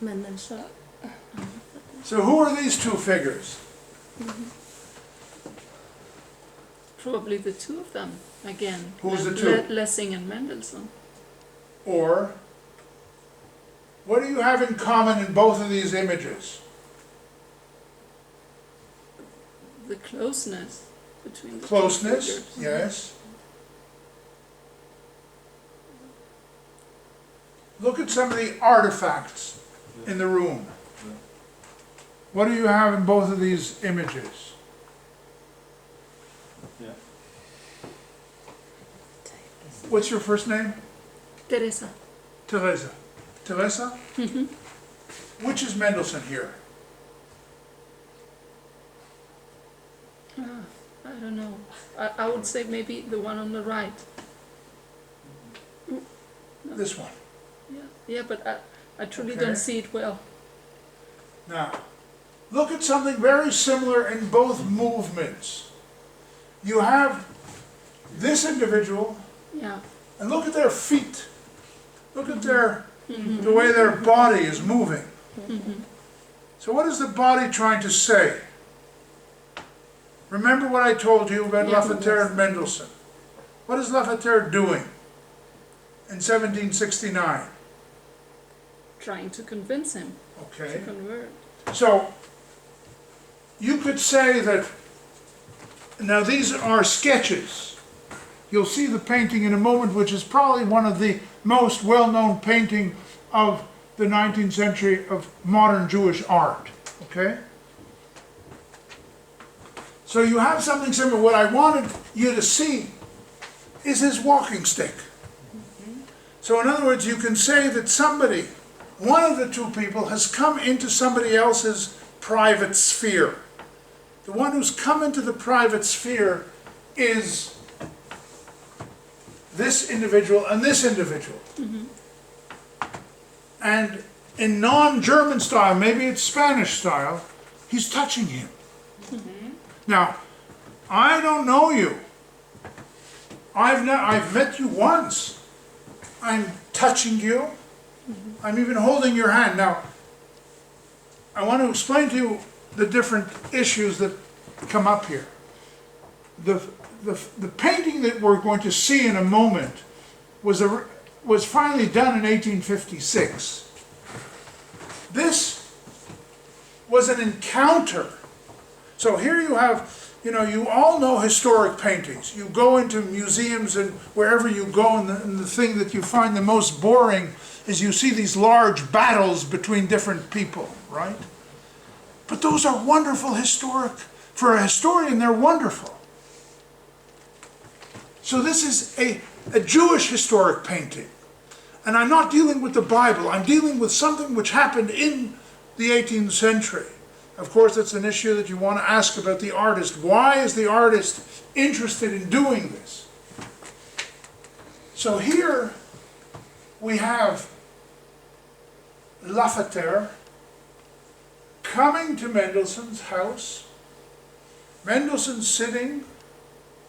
Mendelssohn. So who are these two figures? Probably the two of them, again. Who's the two? Lessing and Mendelssohn. Or, what do you have in common in both of these images? The closeness between the two Closeness, figures. yes. Look at some of the artifacts in the room. What do you have in both of these images? Yeah. What's your first name? Teresa. Teresa. Teresa? Which is Mendelssohn here? I don't know. I would say maybe the one on the right. This one. Yeah, but I truly Okay. don't see it well. Now, look at something very similar in both movements. You have this individual, Yeah. and look at their feet. Look at the way their body is moving. So what is the body trying to say? Remember what I told you about Yeah. Lafayette and Mendelssohn. What is Lafayette doing in 1769? Trying to convince him to Okay. convert. So, you could say that, now these are sketches. You'll see the painting in a moment, which is probably one of the most well-known painting of the 19th century of modern Jewish art, okay? So you have something similar. What I wanted you to see is his walking stick. So in other words, you can say that somebody, one of the two people, has come into somebody else's private sphere. The one who's come into the private sphere is this individual and this individual. And in non-German style, maybe it's Spanish style, he's touching him. Now, I don't know you. I've met you once. I'm touching you. I'm even holding your hand. Now, I want to explain to you the different issues that come up here. The painting that we're going to see in a moment was finally done in 1856. This was an encounter. So here you have, you all know historic paintings. You go into museums and wherever you go, and the thing that you find the most boring is you see these large battles between different people, right? But those are wonderful for a historian, they're wonderful. So this is a Jewish historic painting. And I'm not dealing with the Bible, I'm dealing with something which happened in the 18th century. Of course, it's an issue that you want to ask about the artist. Why is the artist interested in doing this? So here we have Lafayette coming to Mendelssohn's house. Mendelssohn sitting,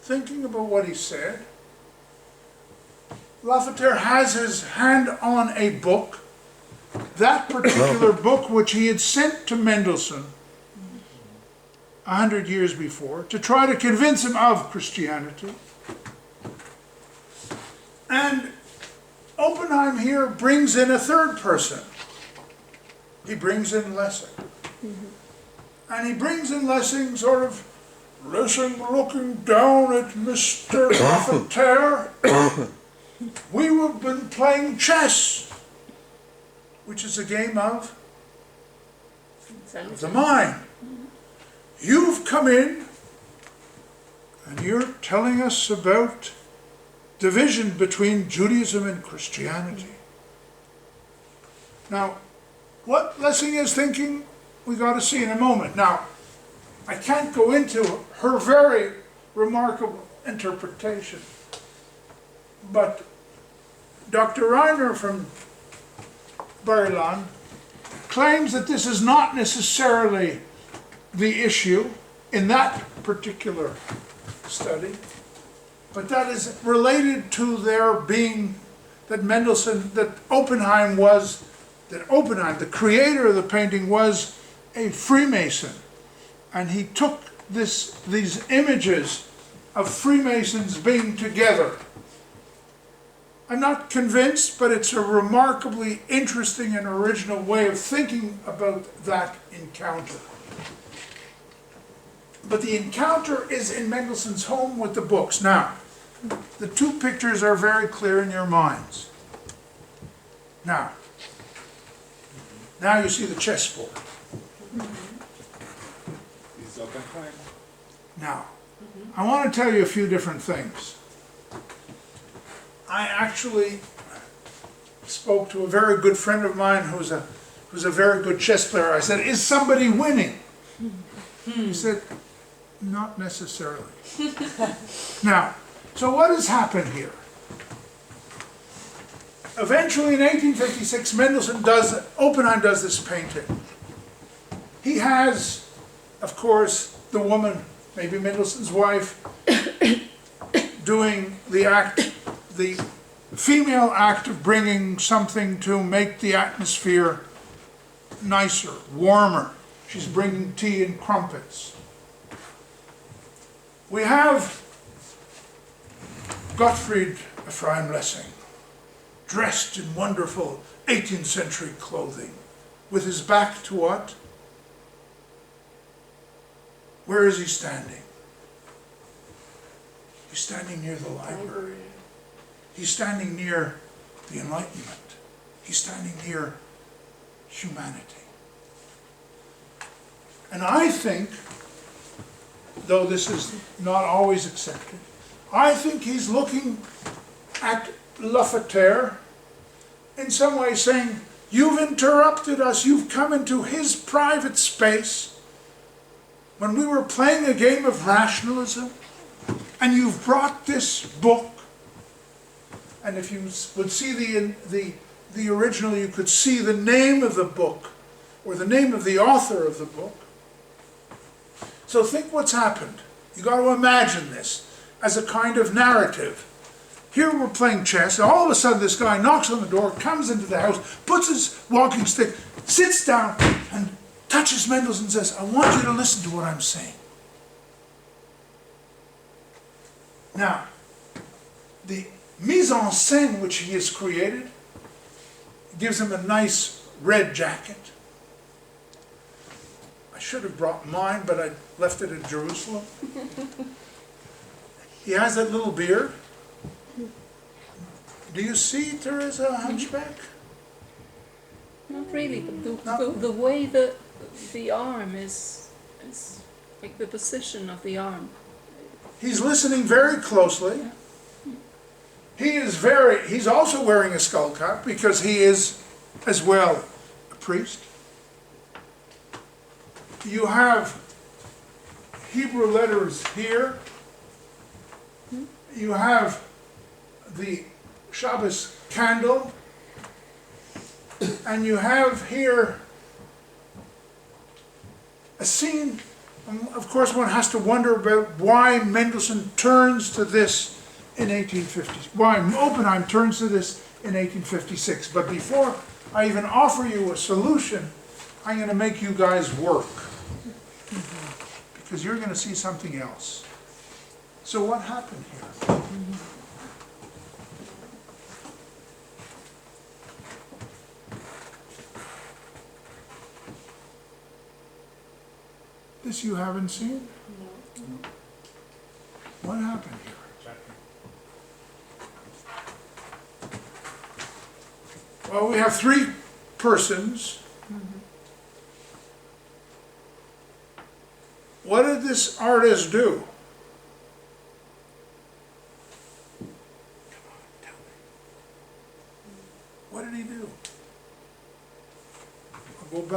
thinking about what he said. Lafayette has his hand on a book. That particular book which he had sent to Mendelssohn 100 years before to try to convince him of Christianity. And Oppenheim here brings in a third person. He brings in Lessing. And he brings in Lessing sort of, Lessing looking down at Mr. Lafayette. We have been playing chess, which is a game of the mind. You've come in and you're telling us about division between Judaism and Christianity. Now, what Lessing is thinking, we got to see in a moment. Now, I can't go into her very remarkable interpretation, but Dr. Reiner from Bar-Ilan claims that this is not necessarily the issue in that particular study, but that is related to their being, that Mendelssohn, that Oppenheim, the creator of the painting, was a Freemason. And he took these images of Freemasons being together. I'm not convinced, but it's a remarkably interesting and original way of thinking about that encounter. But the encounter is in Mendelssohn's home with the books. Now, the two pictures are very clear in your minds. Now you see the chessboard. It's Oppenheim. Now, I want to tell you a few different things. I actually spoke to a very good friend of mine who's a very good chess player. I said, "Is somebody winning?" He said, "Not necessarily." Now, so what has happened here? Eventually in 1856, Oppenheim does this painting. He has, of course, the woman, maybe Mendelssohn's wife, doing the female act of bringing something to make the atmosphere nicer, warmer. She's bringing tea and crumpets. We have Gottfried Ephraim Lessing, dressed in wonderful 18th century clothing, with his back to what? Where is he standing? He's standing near the library. He's standing near the Enlightenment. He's standing near humanity. And I think, though this is not always accepted, I think he's looking at Lafayette in some way saying, "You've interrupted us, you've come into his private space when we were playing a game of rationalism, and you've brought this book." And if you would see the original, you could see the name of the book, or the name of the author of the book. So think what's happened. You got to imagine this as a kind of narrative. Here we're playing chess, and all of a sudden this guy knocks on the door, comes into the house, puts his walking stick, sits down, and touches Mendelssohn and says, "I want you to listen to what I'm saying." Now, the mise en scène which he has created gives him a nice red jacket. I should have brought mine, but I left it in Jerusalem. He has that little beard. Do you see Teresa a hunchback? Not really, but No. the way the arm is like the position of the arm. He's listening very closely. He's also wearing a skull cap because he is as well a priest. You have Hebrew letters here. You have the Shabbos candle. And you have here a scene. Of course, one has to wonder about why Mendelssohn turns to this in 1850, why Oppenheim turns to this in 1856. But before I even offer you a solution, I'm going to make you guys work. Because you're going to see something else. So what happened here? This you haven't seen? No. What happened here? Well, we have three persons. What did this artist do?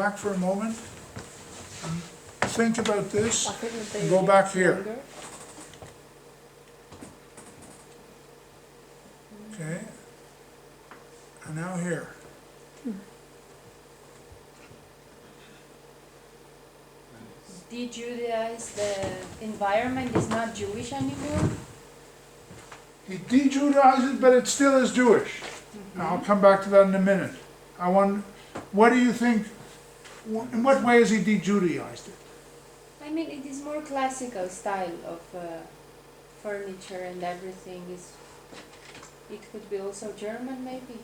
back for a moment and think about this. Why couldn't they And go back here. younger? Okay? And now here. De-Judaize the environment is not Jewish anymore? He de-Judaizes, but it still is Jewish. Now, I'll come back to that in a minute. What do you think, in what way has he de-Judaized it? I mean, it is more classical style of furniture and everything. It could be also German, maybe.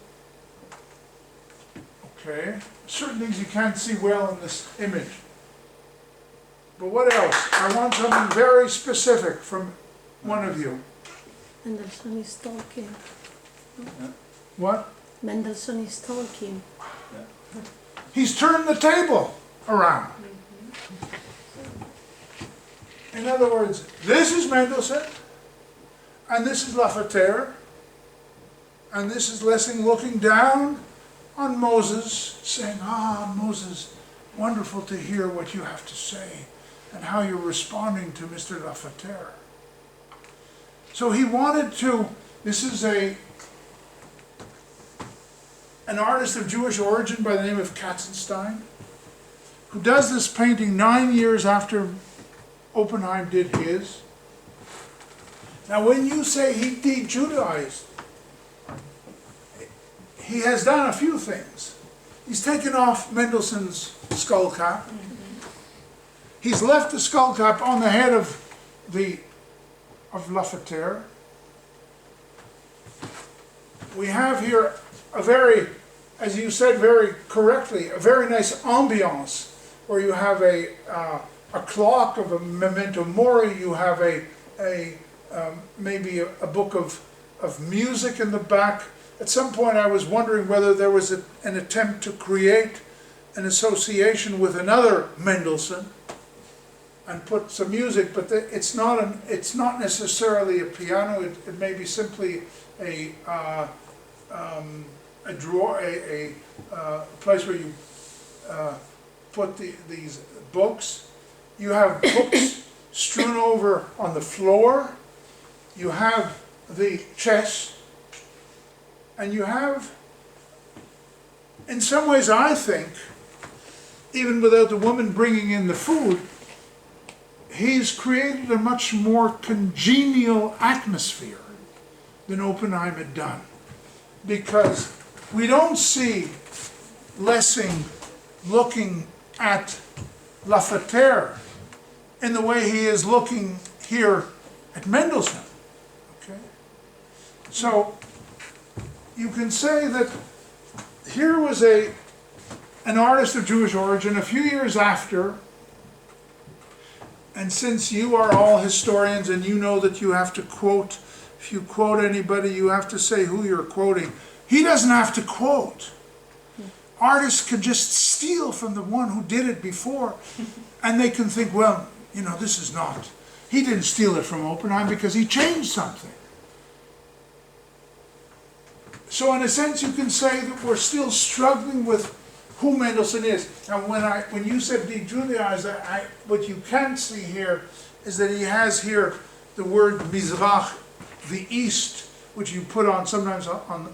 Okay, certain things you can't see well in this image. But what else? I want something very specific from one of you. Mendelssohn is talking. What? Mendelssohn is talking. He's turned the table around. In other words, this is Mendelssohn, and this is Lafayette, and this is Lessing looking down on Moses, saying, "Ah, Moses, wonderful to hear what you have to say, and how you're responding to Mr. Lafayette." So he wanted to, this is an artist of Jewish origin by the name of Katzenstein, who does this painting 9 years after Oppenheim did his. Now when you say he de-Judaized, he has done a few things. He's taken off Mendelssohn's skull cap. He's left the skull cap on the head of Lafayette. We have here a very, as you said very correctly, a very nice ambiance where you have a clock of a memento mori, you have maybe a book of music in the back. At some point I was wondering whether there was an attempt to create an association with another Mendelssohn and put some music, but it's not necessarily a piano. It may be simply a drawer, a place where you put these books. You have books strewn over on the floor. You have the chest. And you have, in some ways I think, even without the woman bringing in the food, he's created a much more congenial atmosphere than Oppenheim had done. Because we don't see Lessing looking at Lafayette in the way he is looking here at Mendelssohn. Okay? So you can say that here was an artist of Jewish origin a few years after, and since you are all historians and you know that you have to quote, if you quote anybody you have to say who you're quoting. He doesn't have to quote. Artists can just steal from the one who did it before, and they can think, well, you know, this is not, he didn't steal it from Oppenheim because he changed something. So in a sense you can say that we're still struggling with who Mendelssohn is. And when you said de-Judaize, what you can't see here is that he has here the word Mizrach, the east, which you put on sometimes on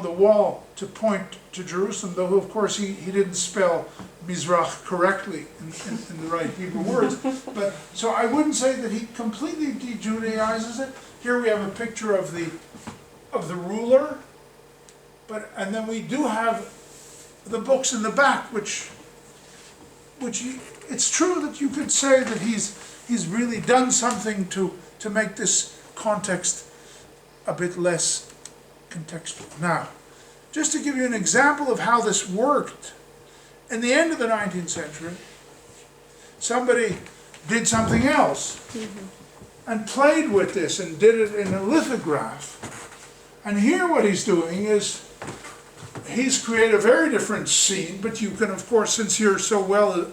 the wall to point to Jerusalem, though of course he didn't spell Mizrach correctly in the right Hebrew words. But so I wouldn't say that he completely de-Judaizes it. Here we have a picture of the ruler, and then we do have the books in the back, which it's true that you could say that he's really done something to make this context a bit less contextual. Now, just to give you an example of how this worked, in the end of the 19th century, somebody did something else and played with this and did it in a lithograph. And here what he's doing is he's created a very different scene, but you can, of course, since you're so well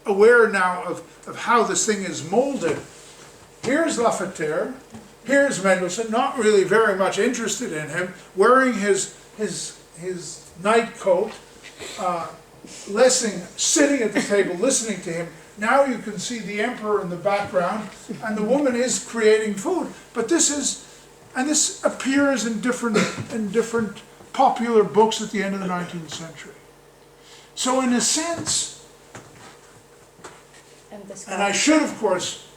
aware now of how this thing is molded, here's Lafayette, here's Mendelssohn, not really very much interested in him, wearing his night coat, sitting at the table, listening to him. Now you can see the emperor in the background, and the woman is creating food. But this appears in different popular books at the end of the 19th century. So in a sense, and I should, of course,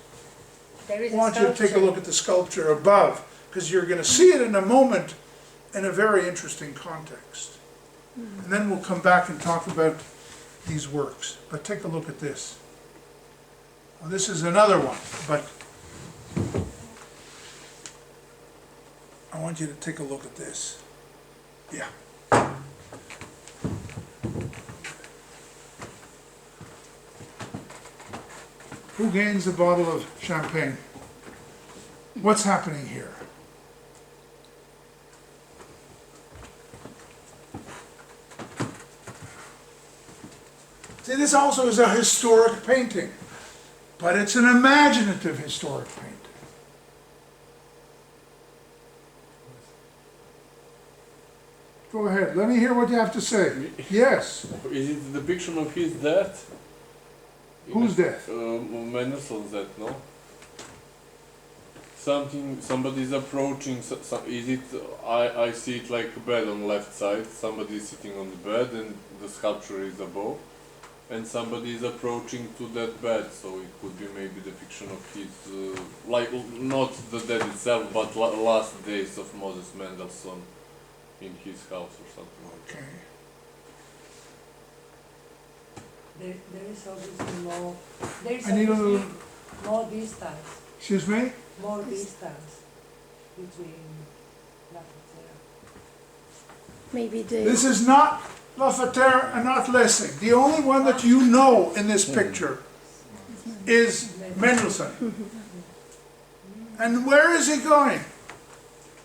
want you to take a look at the sculpture above, because you're going to see it in a moment in a very interesting context. And then we'll come back and talk about these works. But take a look at this. Well, this is another one, but I want you to take a look at this. Yeah. Who gains the bottle of champagne? What's happening here? See, this also is a historic painting, but it's an imaginative historic painting. Go ahead, let me hear what you have to say. Yes. Is it the depiction of his death? Whose death? Mendelssohn's death, no? Somebody's approaching, is it, I see it like a bed on the left side, somebody is sitting on the bed and the sculpture is above, and somebody is approaching to that bed, so it could be maybe the depiction of his, like, not the death itself, but last days of Moses Mendelssohn in his house or something like that. Okay. There is obviously more, there is I need a obviously little- more distance, Excuse me? more distance between Lafayette. Maybe the This is not Lafayette and not Lessing. The only one that you know in this picture is Mendelssohn. And where is he going?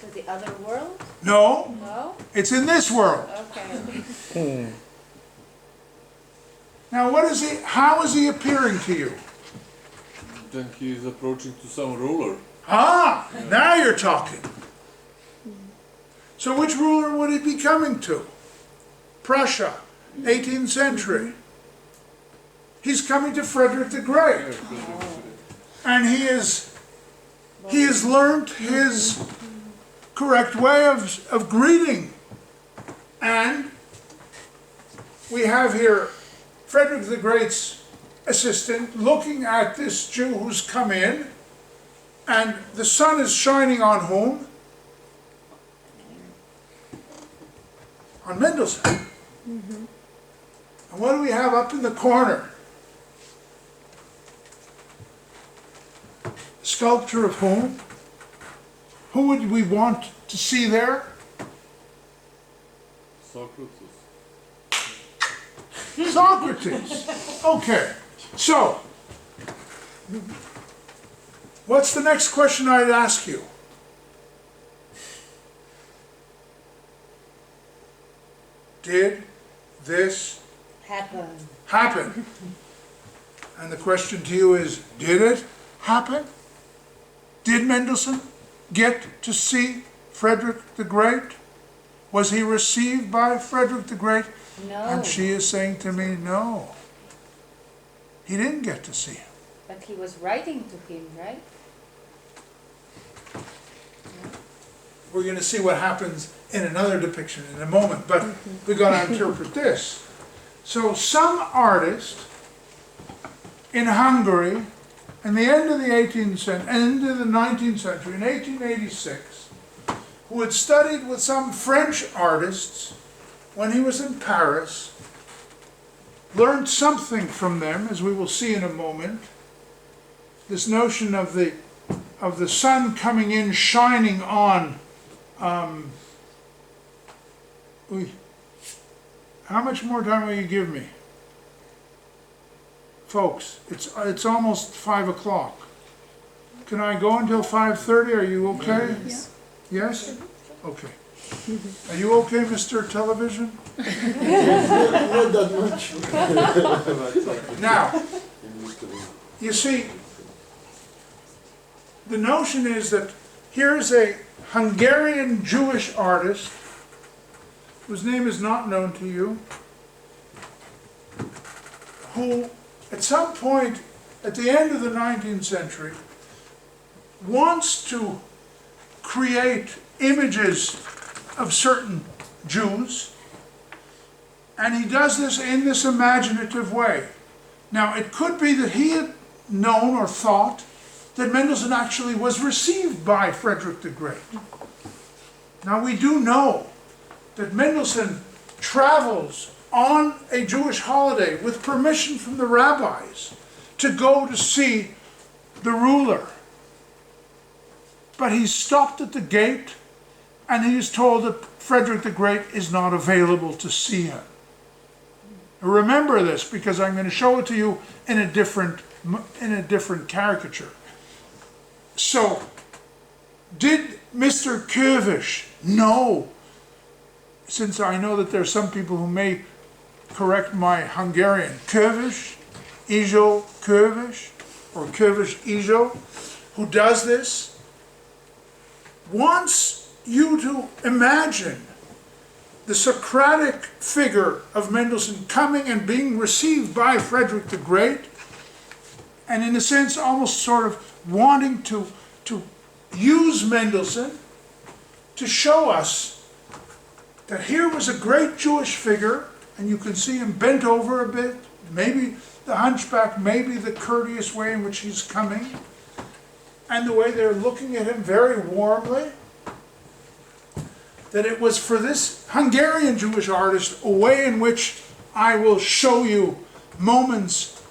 To the other world? No, No? it's in this world. Okay. Now what is he, how is he appearing to you? Then he is approaching to some ruler. Ah, now you're talking. So which ruler would he be coming to? Prussia, 18th century. He's coming to Frederick the Great. And he has learned his correct way of greeting. And we have here Frederick the Great's assistant looking at this Jew who's come in, and the sun is shining on whom? On Mendelssohn. And what do we have up in the corner? Sculpture of whom? Who would we want to see there? Socrates. Socrates. Okay, so what's the next question I'd ask you? Did this happen? And the question to you is, did it happen? Did Mendelssohn get to see Frederick the Great? Was he received by Frederick the Great? No. And she is saying to me, no. He didn't get to see him. But he was writing to him, right? We're going to see what happens in another depiction in a moment, but we've got to interpret this. So some artist in Hungary in the end of the 18th century, end of the 19th century, in 1886, who had studied with some French artists when he was in Paris, learned something from them, as we will see in a moment. This notion of the sun coming in, shining on. How much more time will you give me? Folks, it's almost 5 o'clock. Can I go until 5:30? Are you okay? Yes. Yes? Okay. Are you okay, Mr. Television? Not that much. Now, you see, the notion is that here's a Hungarian Jewish artist whose name is not known to you, who at some point at the end of the 19th century wants to create images of certain Jews, and he does this in this imaginative way. Now, it could be that he had known or thought that Mendelssohn actually was received by Frederick the Great. Now, we do know that Mendelssohn travels on a Jewish holiday with permission from the rabbis to go to see the ruler. But he's stopped at the gate and he's told that Frederick the Great is not available to see him. Remember this, because I'm going to show it to you in a different caricature. So, did Mr. Kövisch know, since I know that there are some people who may correct my Hungarian, Kövisch, Ijo Kövisch, or Kövisch Ijo, who does this, wants you to imagine the Socratic figure of Mendelssohn coming and being received by Frederick the Great, and in a sense almost sort of wanting to use Mendelssohn to show us that here was a great Jewish figure, and you can see him bent over a bit, maybe the hunchback, maybe the courteous way in which he's coming, and the way they're looking at him very warmly. That it was for this Hungarian Jewish artist a way in which I will show you moments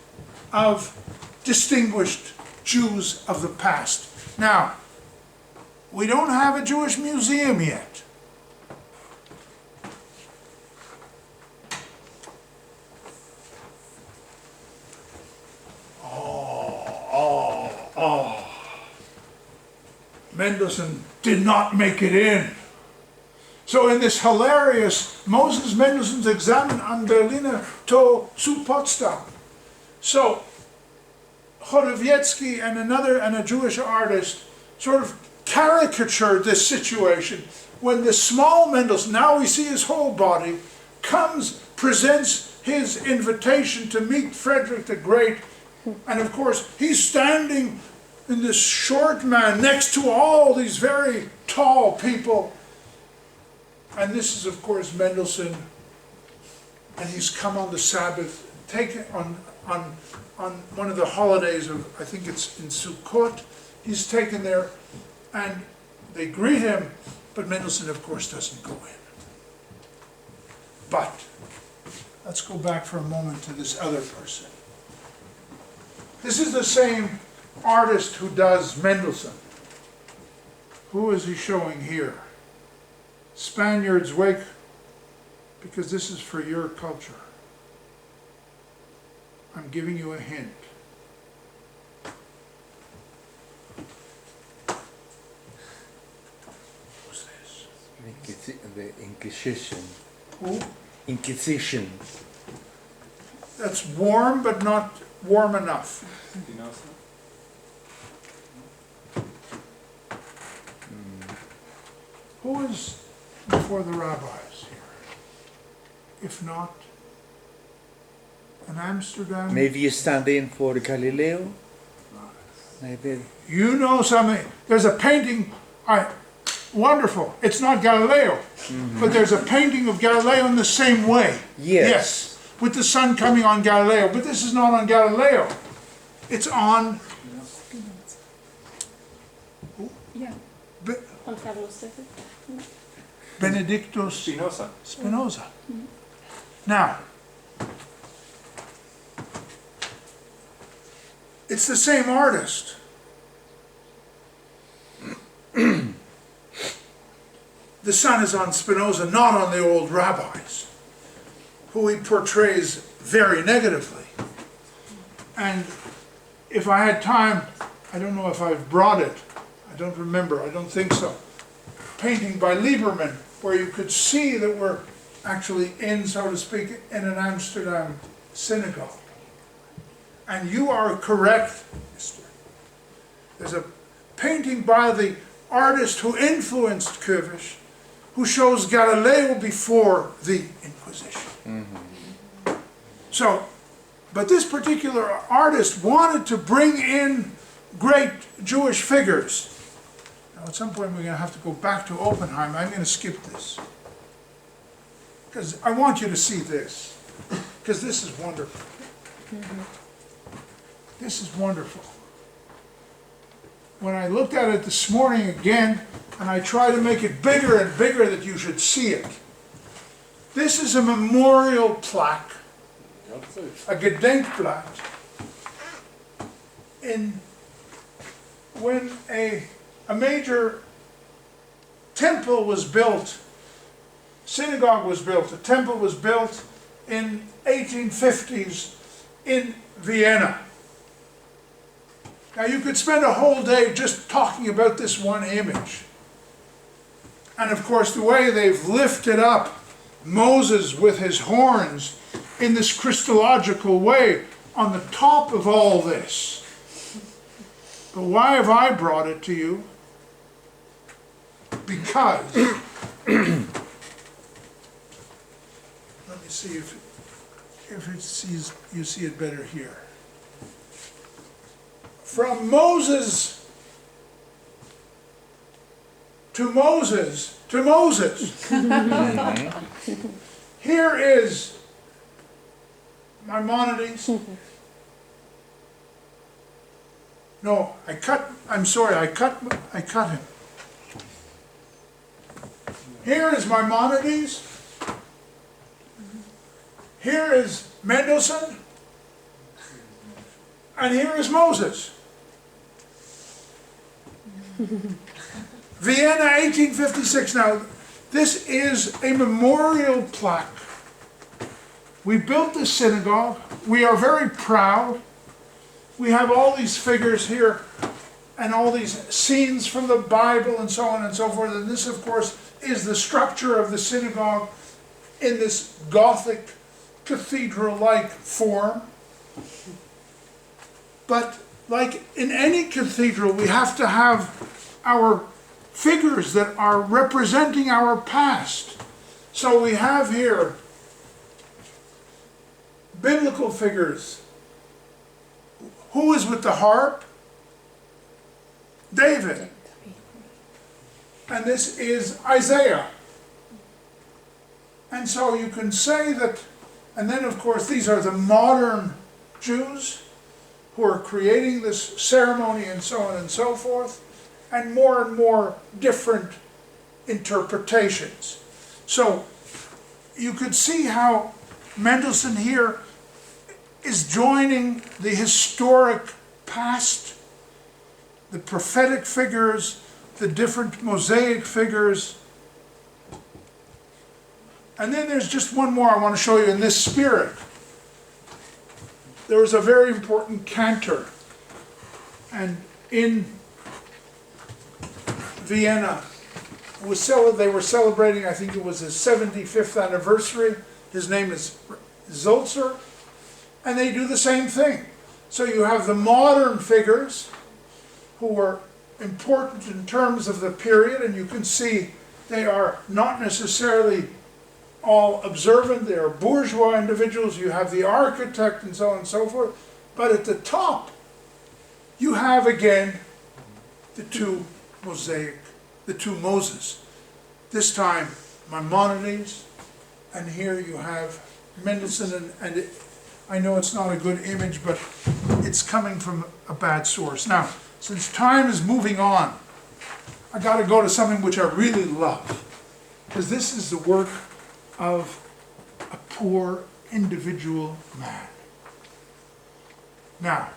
of distinguished Jews of the past. Now, we don't have a Jewish museum yet. Mendelssohn did not make it in. So in this hilarious Moses Mendelssohn's Examen an Berliner to zu Potsdam. So Chodowiecki and a Jewish artist sort of caricatured this situation when the small Mendelssohn, now we see his whole body, comes, presents his invitation to meet Frederick the Great, and of course he's standing in this short man next to all these very tall people. And this is, of course, Mendelssohn, and he's come on the Sabbath, taken on one of the holidays of, I think it's in Sukkot, he's taken there, and they greet him, but Mendelssohn, of course, doesn't go in. But, let's go back for a moment to this other person. This is the same artist who does Mendelssohn. Who is he showing here? Spaniards, wake, because this is for your culture. I'm giving you a hint. Who's this? The Inquisition. Who? Inquisition. That's warm, but not warm enough. Spinoza. Who is before the rabbis here? If not, in Amsterdam? Maybe you stand in for Galileo? Maybe. You know something. There's a painting, wonderful. It's not Galileo, but there's a painting of Galileo in the same way. Yes. With the sun coming on Galileo. But this is not on Galileo. It's on... Yeah. Juan Carlos II. Benedictus Spinoza. Now, it's the same artist. The sun is on Spinoza, not on the old rabbis, who he portrays very negatively. And if I had time, I don't know if I've brought it, I don't remember, I don't think so. Painting by Lieberman, where you could see that we're actually in, so to speak, in an Amsterdam synagogue. And you are correct, Mr. There's a painting by the artist who influenced Kövisch, who shows Galileo before the Inquisition. So, But this particular artist wanted to bring in great Jewish figures. Now at some point we're going to have to go back to Oppenheim. I'm going to skip this, because I want you to see this, because this is wonderful. This is wonderful. When I looked at it this morning again, and I tried to make it bigger and bigger that you should see it. This is a memorial plaque, a Gedenkblatt, when a major temple was built, synagogue was built, a temple was built in 1850s in Vienna. Now you could spend a whole day just talking about this one image. And of course the way they've lifted up Moses with his horns in this Christological way on the top of all this. But why have I brought it to you? Because, let me see if you see it better here. From Moses to Moses to Moses. Here is Maimonides. No, I'm sorry, I cut him. Here is Maimonides. Here is Mendelssohn. And here is Moses. Vienna, 1856. Now, this is a memorial plaque. We built this synagogue. We are very proud. We have all these figures here and all these scenes from the Bible and so on and so forth. And this, of course, is the structure of the synagogue in this Gothic cathedral-like form. But like in any cathedral, we have to have our figures that are representing our past. So we have here biblical figures. Who is with the harp? David. And this is Isaiah. And so you can say that, and then of course these are the modern Jews who are creating this ceremony and so on and so forth, and more different interpretations. So you could see how Mendelssohn here is joining the historic past, the prophetic figures, the different Mosaic figures. And then there's just one more I want to show you in this spirit. There was a very important cantor, and in Vienna, they were celebrating, I think it was his 75th anniversary. His name is Zolzer, and they do the same thing. So you have the modern figures who were important in terms of the period, and you can see they are not necessarily all observant. They are bourgeois individuals. You have the architect and so on and so forth. But at the top, you have again the two Moses. This time Maimonides, and here you have Mendelssohn, and I know it's not a good image, but it's coming from a bad source. Now, since time is moving on, I got to go to something which I really love, because this is the work of a poor individual man. Now,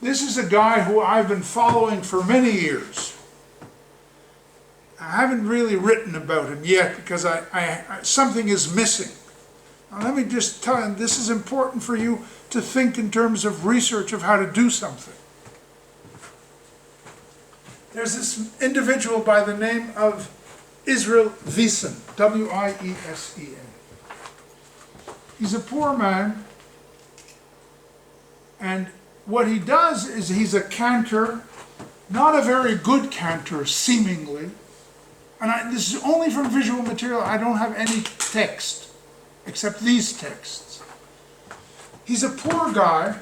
this is a guy who I've been following for many years. I haven't really written about him yet because something is missing. Now let me just tell you, this is important for you to think in terms of research of how to do something. There's this individual by the name of Israel Wiesen, W-I-E-S-E-N. He's a poor man, and what he does is he's a cantor, not a very good cantor, seemingly. And this is only from visual material. I don't have any text, except these texts. He's a poor guy,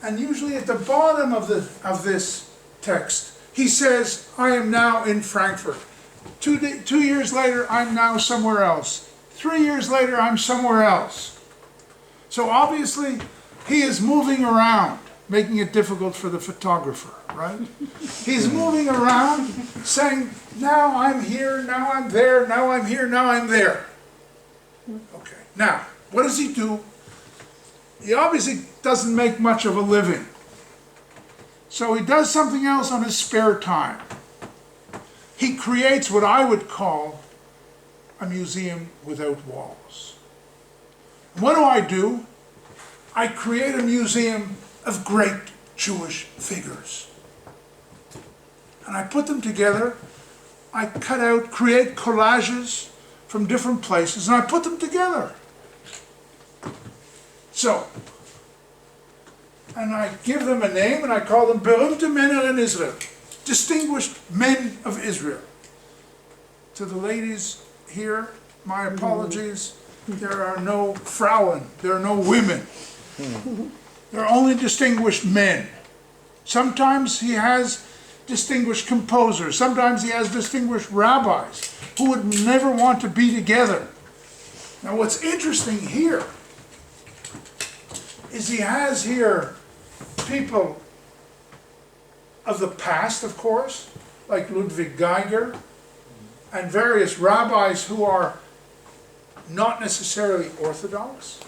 and usually at the bottom of this text, he says, I am now in Frankfurt. 2 years later, I'm now somewhere else. 3 years later, I'm somewhere else. So obviously, he is moving around, making it difficult for the photographer, right? He's moving around, saying, now I'm here, now I'm there, now I'm here, now I'm there. Okay, now, what does he do? He obviously doesn't make much of a living. So he does something else on his spare time. He creates what I would call a museum without walls. And what do? I create a museum of great Jewish figures. And I put them together. I create collages from different places, and I put them together. So, and I give them a name, and I call them Berühmte Männer in Israel, distinguished men of Israel. To the ladies here, my apologies. There are no Frauen, there are no women. There are only distinguished men. Sometimes he has distinguished composers. Sometimes he has distinguished rabbis who would never want to be together. Now what's interesting here is he has here people of the past, of course, like Ludwig Geiger, and various rabbis who are not necessarily Orthodox.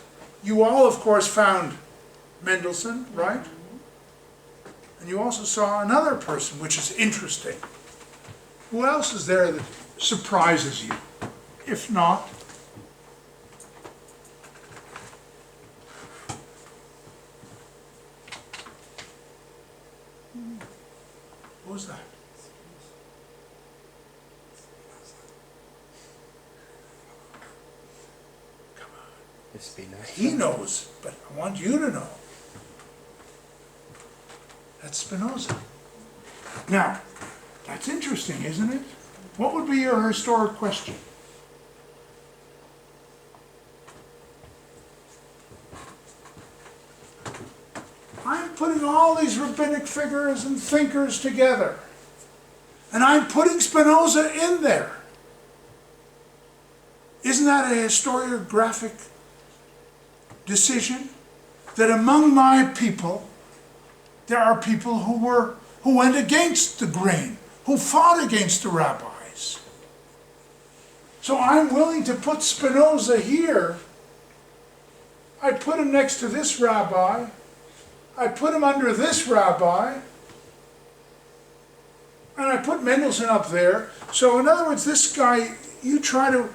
You all, of course, found Mendelssohn, right? And you also saw another person, which is interesting. Who else is there that surprises you? If not, who's that? He knows, but I want you to know. That's Spinoza. Now, that's interesting, isn't it? What would be your historic question? I'm putting all these rabbinic figures and thinkers together, and I'm putting Spinoza in there. Isn't that a historiographic decision? That among my people, there are people who went against the grain, who fought against the rabbis. So I'm willing to put Spinoza here. I put him next to this rabbi. I put him under this rabbi. And I put Mendelssohn up there. So in other words, this guy, you try to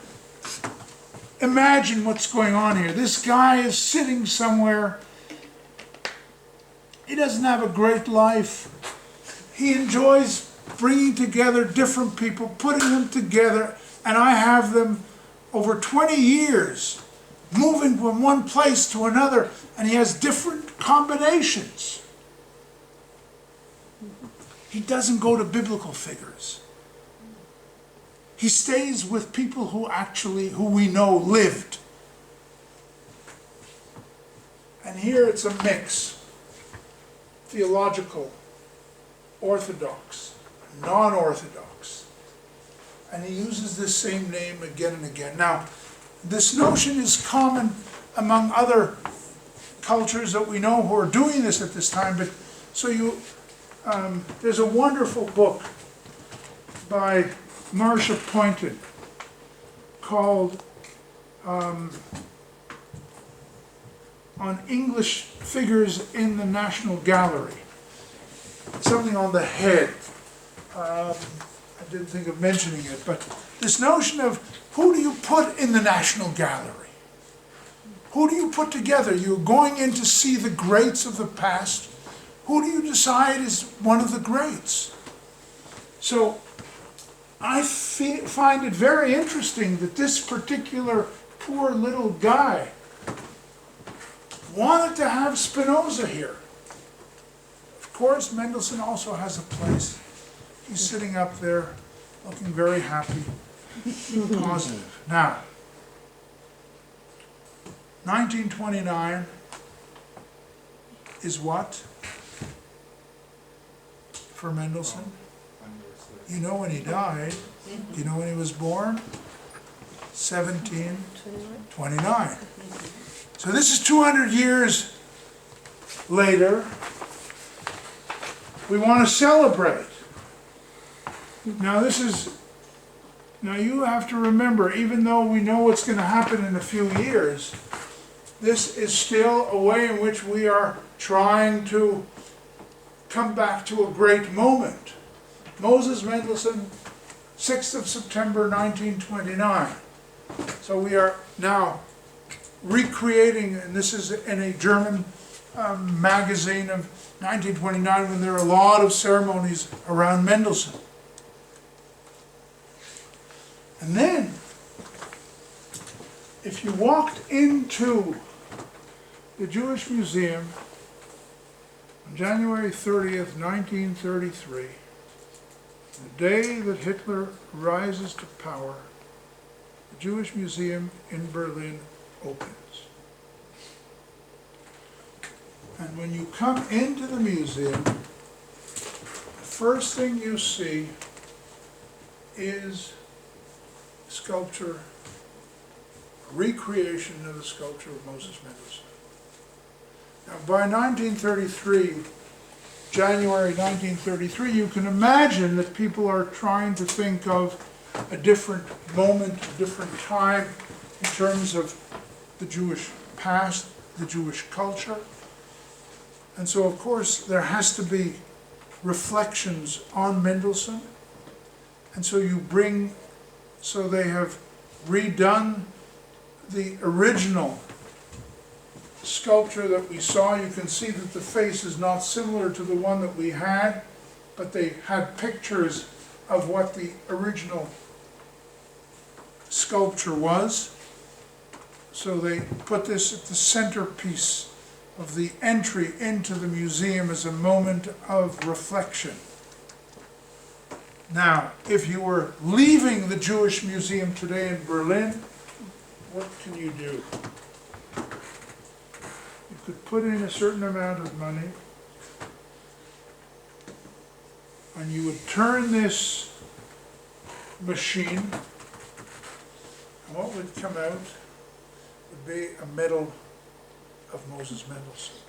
imagine what's going on here. This guy is sitting somewhere. He doesn't have a great life. He enjoys bringing together different people, putting them together, and I have them over 20 years moving from one place to another, and he has different combinations. He doesn't go to biblical figures. He stays with people who we know lived. And here it's a mix. Theological, Orthodox, non-Orthodox. And he uses this same name again and again. Now, this notion is common among other cultures that we know who are doing this at this time, but so there's a wonderful book by Marcia Poynton called On English Figures in the National Gallery. Something on the head. I didn't think of mentioning it, but this notion of who do you put in the National Gallery? Who do you put together? You're going in to see the greats of the past. Who do you decide is one of the greats? So I find it very interesting that this particular poor little guy wanted to have Spinoza here. Of course, Mendelssohn also has a place. He's sitting up there looking very happy, positive. Now, 1929, is what? For Mendelssohn? You know when he died. You know when he was born? 1729. So this is 200 years later. We want to celebrate. Now you have to remember, even though we know what's going to happen in a few years, this is still a way in which we are trying to come back to a great moment. Moses Mendelssohn, 6th of September 1929. So we are now recreating, and this is in a German magazine of 1929 when there are a lot of ceremonies around Mendelssohn. And then, if you walked into the Jewish Museum on January 30th, 1933, the day that Hitler rises to power, the Jewish Museum in Berlin opens. And when you come into the museum, the first thing you see is sculpture, a recreation of the sculpture of Moses Mendelssohn. Now by 1933, January 1933, you can imagine that people are trying to think of a different moment, a different time in terms of the Jewish past, the Jewish culture. And so of course there has to be reflections on Mendelssohn. And so so they have redone the original sculpture that we saw. You can see that the face is not similar to the one that we had, but they had pictures of what the original sculpture was. So they put this at the centerpiece of the entry into the museum as a moment of reflection. Now, if you were leaving the Jewish Museum today in Berlin, what can you do? You could put in a certain amount of money, and you would turn this machine, and what would come out would be a medal of Moses Mendelssohn.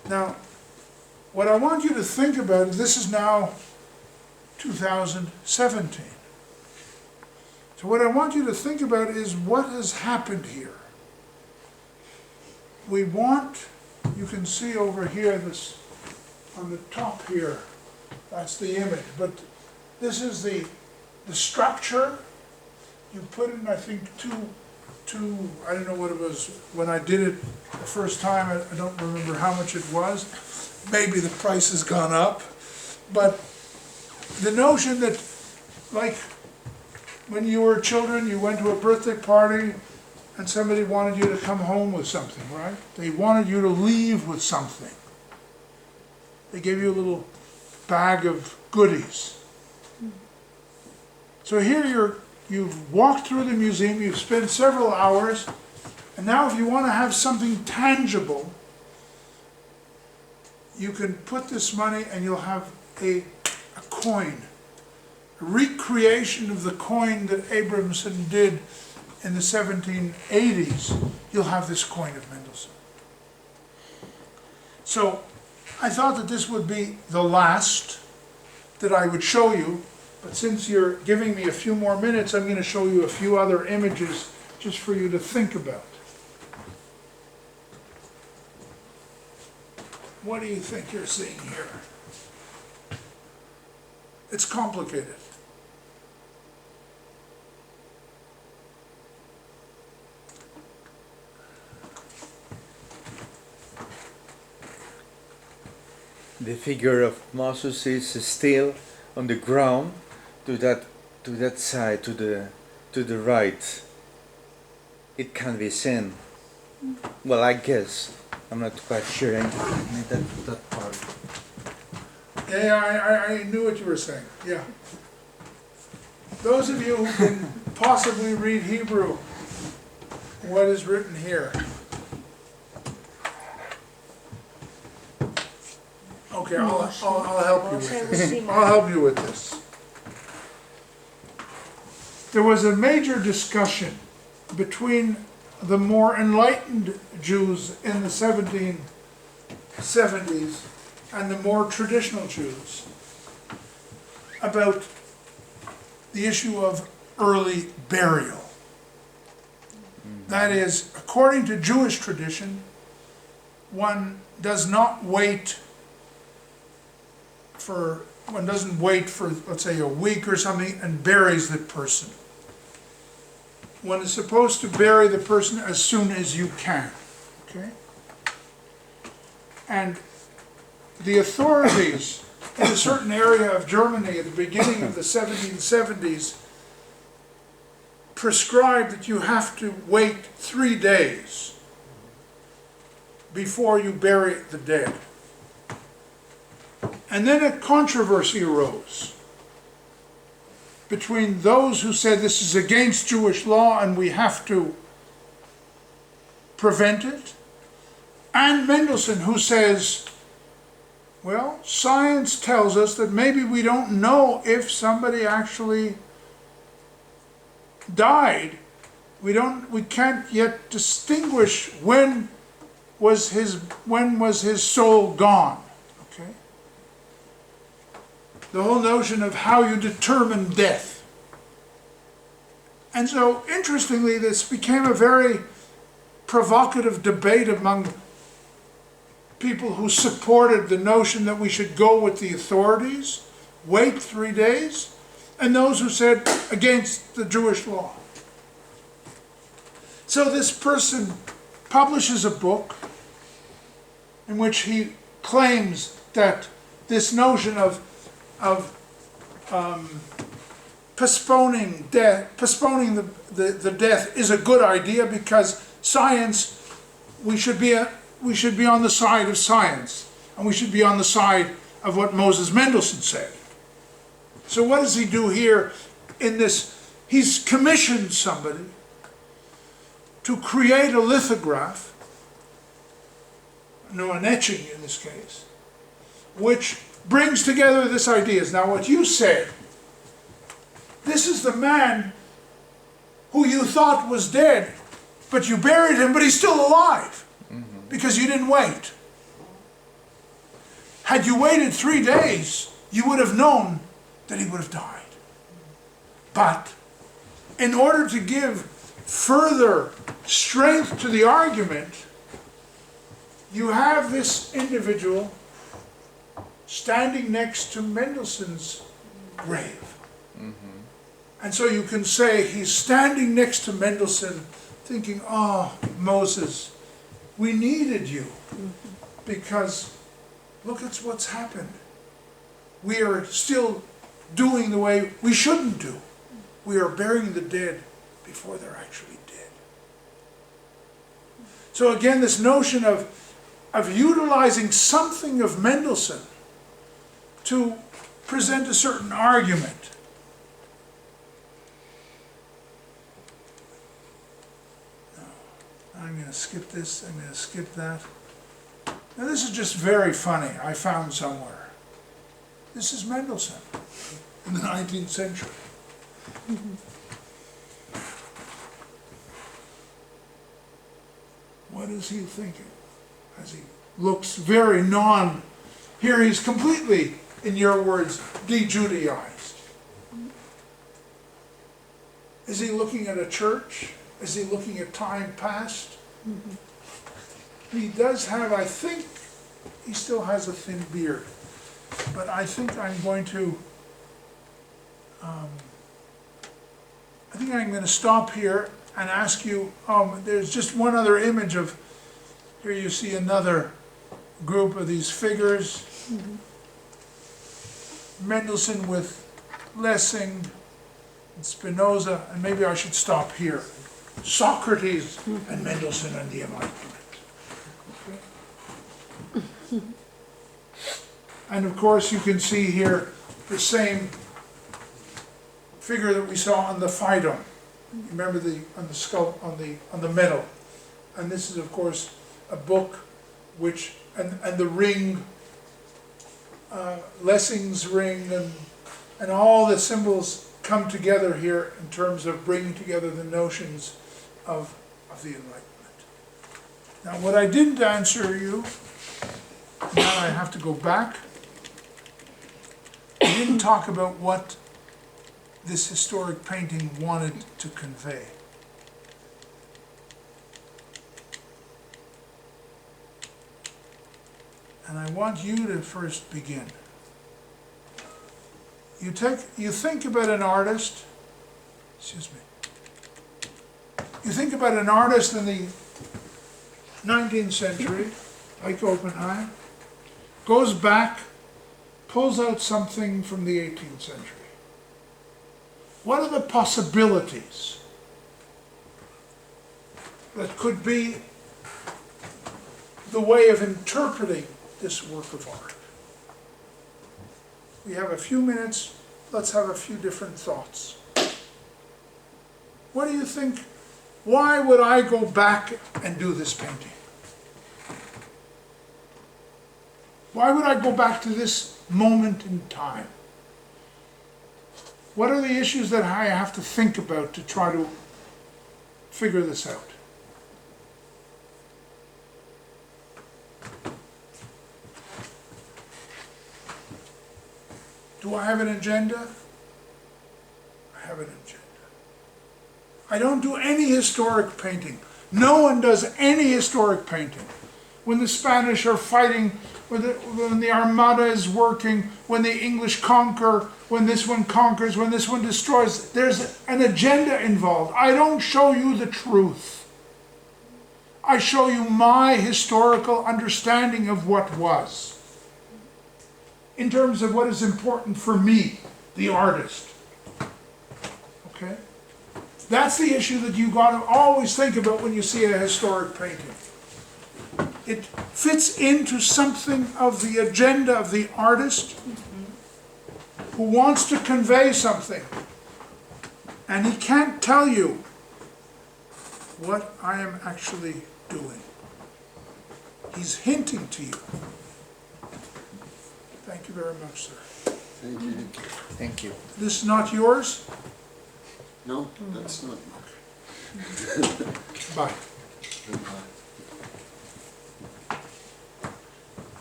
Now, what I want you to think about, this is now 2017. So what I want you to think about is what has happened here. We want, you can see over here, this on the top here, that's the image, but this is the structure. You put in, I think, two, I don't know what it was, when I did it the first time, I don't remember how much it was. Maybe the price has gone up, but the notion that, like, when you were children, you went to a birthday party and somebody wanted you to come home with something, right? They wanted you to leave with something. They gave you a little bag of goodies. So here you've walked through the museum, you've spent several hours, and now if you want to have something tangible, you can put this money and you'll have a coin, a recreation of the coin that Abramson did in the 1780s. You'll have this coin of Mendelssohn. So I thought that this would be the last that I would show you, but since you're giving me a few more minutes, I'm going to show you a few other images just for you to think about. What do you think you're seeing here? It's complicated. The figure of Moses is still on the ground to that side, to the right. It can be seen. Well, I guess. I'm not quite sure. I need that part. Yeah, I knew what you were saying. Yeah. Those of you who can possibly read Hebrew, what is written here? Okay, I'll help you with Moshe this. Mendelssohn. I'll help you with this. There was a major discussion between the more enlightened Jews in the 1770s and the more traditional Jews about the issue of early burial. That is, according to Jewish tradition, one doesn't wait for, let's say, a week or something and buries the person. One is supposed to bury the person as soon as you can, okay? And the authorities in a certain area of Germany at the beginning of the 1770s prescribed that you have to wait 3 days before you bury the dead. And then a controversy arose between those who said this is against Jewish law and we have to prevent it, and Mendelssohn, who says, well, science tells us that maybe we don't know if somebody actually died. We can't yet distinguish when was his soul gone. Okay? The whole notion of how you determine death. And so, interestingly, this became a very provocative debate among people who supported the notion that we should go with the authorities, wait 3 days, and those who said against the Jewish law. So this person publishes a book in which he claims that this notion of postponing the death is a good idea because science, we should be on the side of science, and we should be on the side of what Moses Mendelssohn said. So what does he do here in this? He's commissioned somebody to create a lithograph, no, an etching in this case, which brings together this ideas. Now what you said, this is the man who you thought was dead, but you buried him, but he's still alive. Because you didn't wait. Had you waited 3 days, you would have known that he would have died. But in order to give further strength to the argument, you have this individual standing next to Mendelssohn's grave. And so you can say he's standing next to Mendelssohn thinking, oh, Moses, we needed you because look at what's happened. We are still doing the way we shouldn't do. We are burying the dead before they're actually dead. So again, this notion of utilizing something of Mendelssohn to present a certain argument. I'm going to skip this, I'm going to skip that. Now this is just very funny, I found somewhere. This is Mendelssohn in the 19th century. What is he thinking? As he looks very here he's completely, in your words, de-Judaized. Is he looking at a church? Is he looking at time past? He does have, I think, he still has a thin beard. But I think I'm going to, stop here and ask you, there's just one other image of, here you see another group of these figures. Mendelssohn with Lessing and Spinoza, and maybe I should stop here. Socrates and Mendelssohn and the Enlightenment. Okay. And of course you can see here the same figure that we saw on the Phaidon. Remember on the skull, on the medal. And this is of course a book which, and the ring Lessing's ring and all the symbols come together here in terms of bringing together the notions of the Enlightenment. Now, what I didn't answer you, now I have to go back. I didn't talk about what this historic painting wanted to convey. And I want you to first begin. You think about an artist, excuse me. You think about an artist in the 19th century, like Oppenheim, goes back, pulls out something from the 18th century. What are the possibilities that could be the way of interpreting this work of art? We have a few minutes, let's have a few different thoughts. What do you think? Why would I go back and do this painting? Why would I go back to this moment in time? What are the issues that I have to think about to try to figure this out? Do I have an agenda? I have an agenda. I don't do any historic painting. No one does any historic painting. When the Spanish are fighting, when the Armada is working, when the English conquer, when this one conquers, when this one destroys, there's an agenda involved. I don't show you the truth. I show you my historical understanding of what was, in terms of what is important for me, the artist. Okay? That's the issue that you got to always think about when you see a historic painting. It fits into something of the agenda of the artist who wants to convey something. And he can't tell you what I am actually doing. He's hinting to you. Thank you very much, sir. Thank you. Thank you. This is not yours? No, that's not. Bye.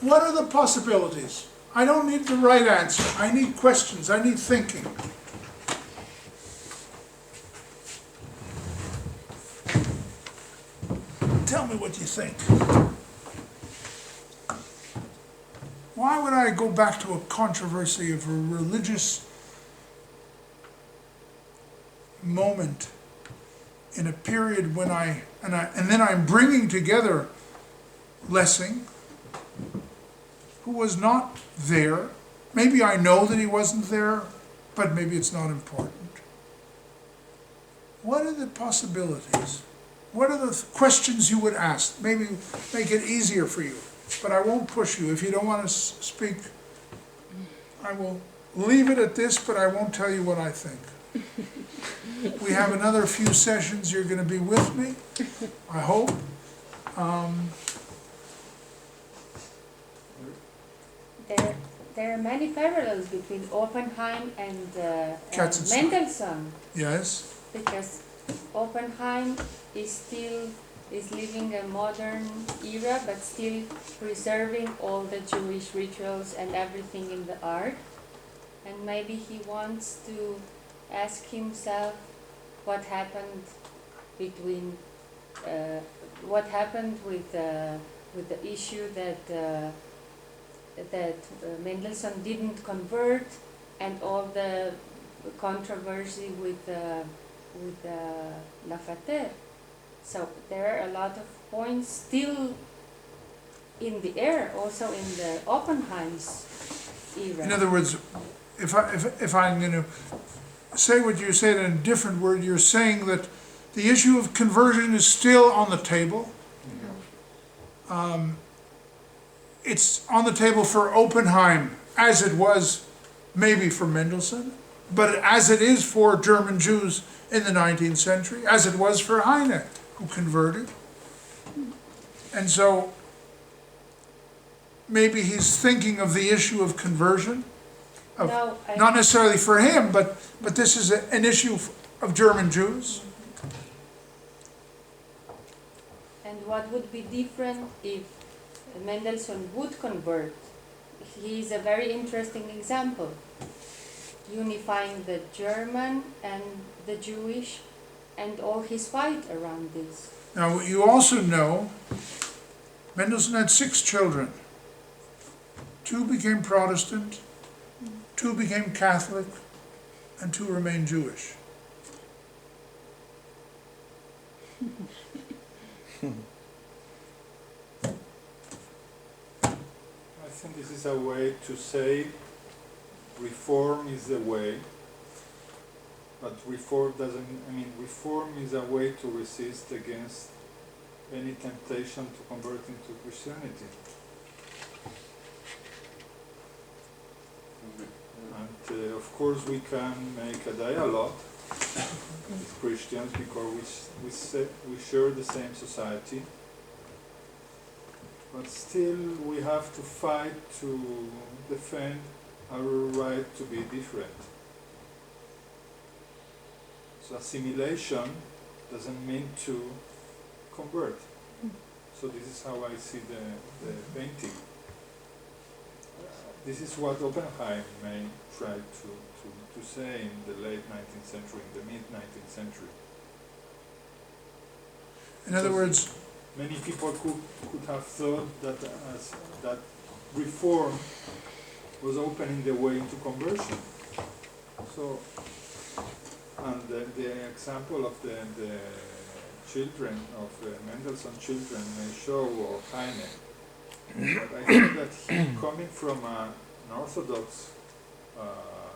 What are the possibilities? I don't need the right answer. I need questions. I need thinking. Tell me what you think. Why would I go back to a controversy of a religious moment in a period when and then I'm bringing together Lessing, who was not there. Maybe I know that he wasn't there, but maybe it's not important. What are the possibilities? What are the questions you would ask? Maybe make it easier for you, but I won't push you. If you don't want to speak, I will leave it at this, but I won't tell you what I think. We have another few sessions. You're going to be with me, I hope. There are many parallels between Oppenheim and Katzenstein. Mendelssohn, Yes? because Oppenheim is living a modern era, but still preserving all the Jewish rituals and everything in the art. And maybe he wants to ask himself what happened between what happened with the issue that Mendelssohn didn't convert, and all the controversy with Lafayette. So there are a lot of points still in the air, also in the Oppenheim's era. In other words, if I'm going to say what you said in a different word, you're saying that the issue of conversion is still on the table. It's on the table for Oppenheim, as it was maybe for Mendelssohn, but as it is for German Jews in the 19th century, as it was for Heine, who converted. And so maybe he's thinking of the issue of conversion? Of- No, Not necessarily for him, but this is an issue of German Jews? And what would be different if Mendelssohn would convert? He is a very interesting example, unifying the German and the Jewish and all his fight around this. Now, you also know Mendelssohn had 6 children. 2 became Protestant, 2 became Catholic, and 2 remained Jewish. I think this is a way to say reform is the way, but reform is a way to resist against any temptation to convert into Christianity. And of course we can make a dialogue with Christians because we share the same society. But still we have to fight to defend our right to be different. So assimilation doesn't mean to convert. So this is how I see the painting. This is what Oppenheim may try to say in the late 19th century, in the mid-19th century. In other words, Many people could have thought that reform was opening the way into conversion. So, and the example of the children, of the Mendelssohn children may show, or Heine, but I think that he, coming from an Orthodox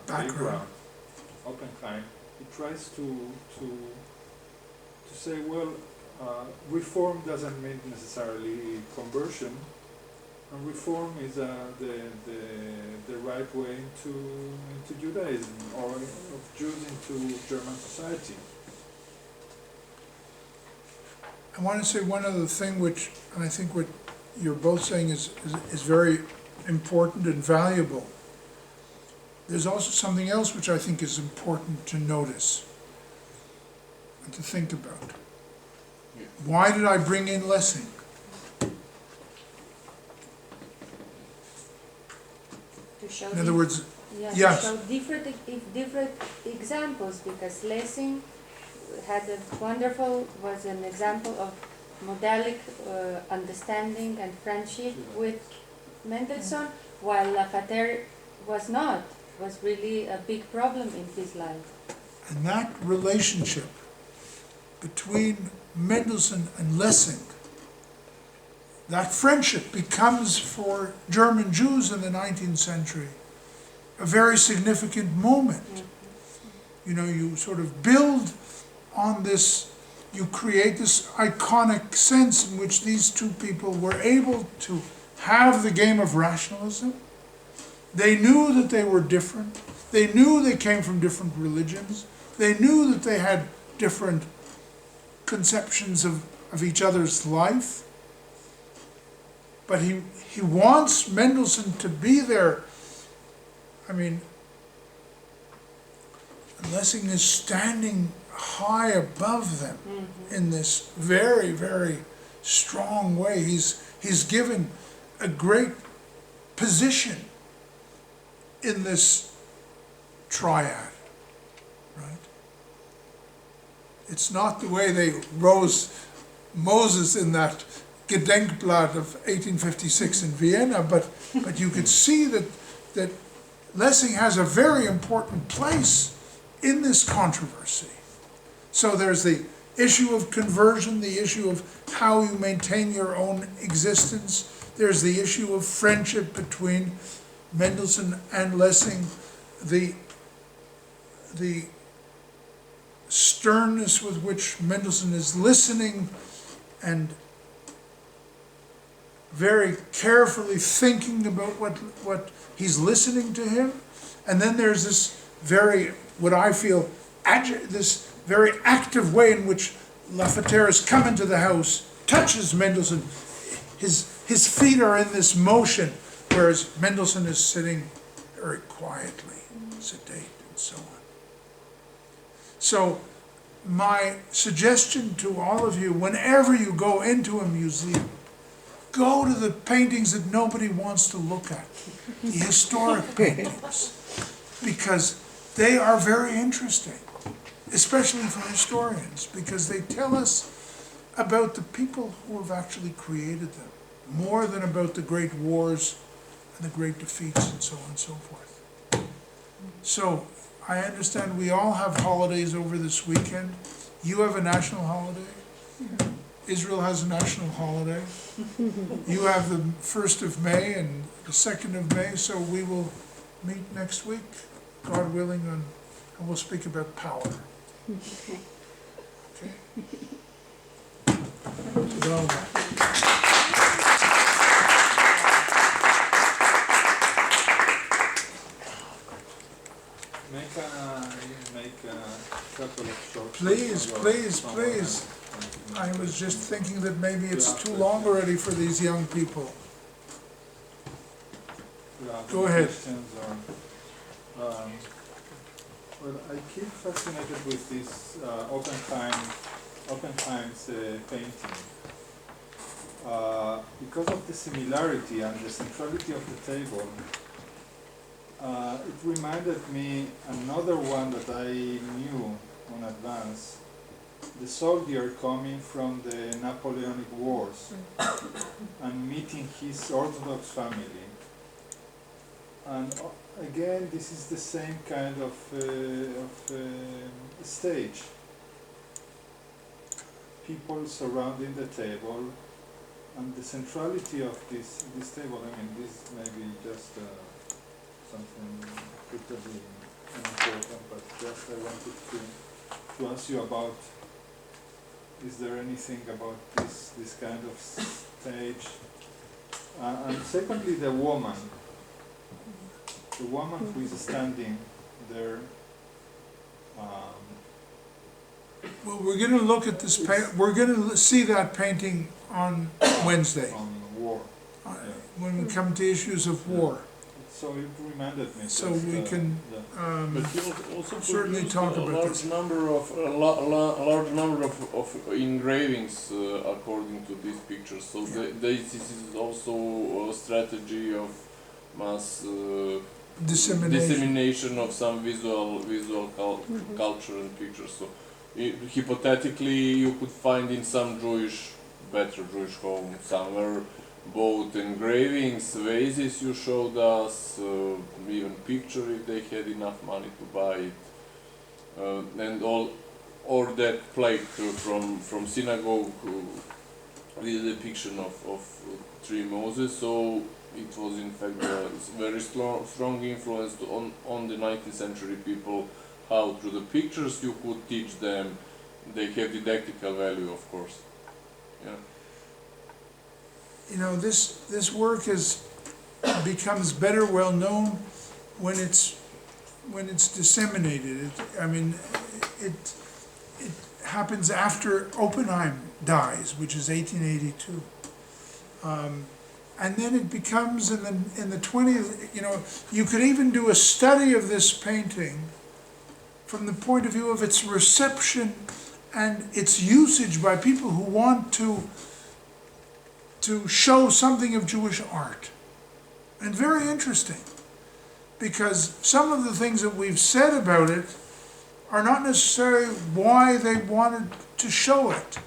background, Oppenheim, he tries to say, well, reform doesn't mean necessarily conversion, and reform is the right way into Judaism, or of Jews into German society. I want to say one other thing, which, and I think what you're both saying is very important and valuable. There's also something else which I think is important to notice and to think about. Why did I bring in Lessing? To show In other words, yeah, yes. to show different examples, because Lessing had was an example of modalic understanding and friendship with Mendelssohn, while Lafayette was really a big problem in his life. And that relationship between Mendelssohn and Lessing, that friendship becomes for German Jews in the 19th century a very significant moment. You know, you sort of build on this, you create this iconic sense in which these two people were able to have the game of rationalism. They knew that they were different. They knew they came from different religions. They knew that they had different conceptions of each other's life. But he wants Mendelssohn to be there. I mean, Lessing is standing high above them in this very, very strong way. He's given a great position in this triad, right? It's not the way they rose Moses in that Gedenkblatt of 1856 in Vienna, but you could see that Lessing has a very important place in this controversy. So there's the issue of conversion, the issue of how you maintain your own existence. There's the issue of friendship between Mendelssohn and Lessing, the sternness with which Mendelssohn is listening and very carefully thinking about what he's listening to him. And then there's this very, what I feel, this very active way in which Lafayette has come into the house, touches Mendelssohn. His his feet are in this motion, whereas Mendelssohn is sitting very quietly, sedate, and so on. So my suggestion to all of you, whenever you go into a museum, go to the paintings that nobody wants to look at, the historic paintings, because they are very interesting, especially for historians, because they tell us about the people who have actually created them, more than about the great wars and the great defeats and so on and so forth. So, I understand we all have holidays over this weekend. You have a national holiday. Israel has a national holiday. You have the 1st of May and the 2nd of May, so we will meet next week, God willing, and we'll speak about power. Okay. Okay? תודה רבה. Make a couple of short. Please. I was just thinking that maybe it's too long already for these young people. Go ahead. Well, I keep fascinated with this Oppenheim's painting because of the similarity and the centrality of the table. It reminded me another one that I knew in advance, the soldier coming from the Napoleonic Wars and meeting his Orthodox family. And again, this is the same kind of stage. People surrounding the table, and the centrality of this table. I mean, this may be just something totally unimportant, but just I wanted to ask you about, is there anything about this kind of stage? And secondly, the woman who is standing there. Well, we're going to look at this. We're going to see that painting on Wednesday On war. when we come to issues of war. So it reminded me. So just, we can But he also certainly produced talk a about large this. number of large number of engravings according to these pictures. So this is also a strategy of mass dissemination of some visual culture and pictures. So hypothetically, you could find in some better Jewish home somewhere both engravings, vases you showed us, even picture if they had enough money to buy it, and all that plaque from synagogue with the depiction of three Moses. So it was in fact a very strong influence on the 19th century people, how through the pictures you could teach them. They have didactical value, of course. Yeah. You know, this work becomes better well known when it's disseminated. It happens after Oppenheim dies, which is 1882. And then it becomes in the 20th, you know, you could even do a study of this painting from the point of view of its reception and its usage by people who want to show something of Jewish art. And very interesting, because some of the things that we've said about it are not necessarily why they wanted to show it,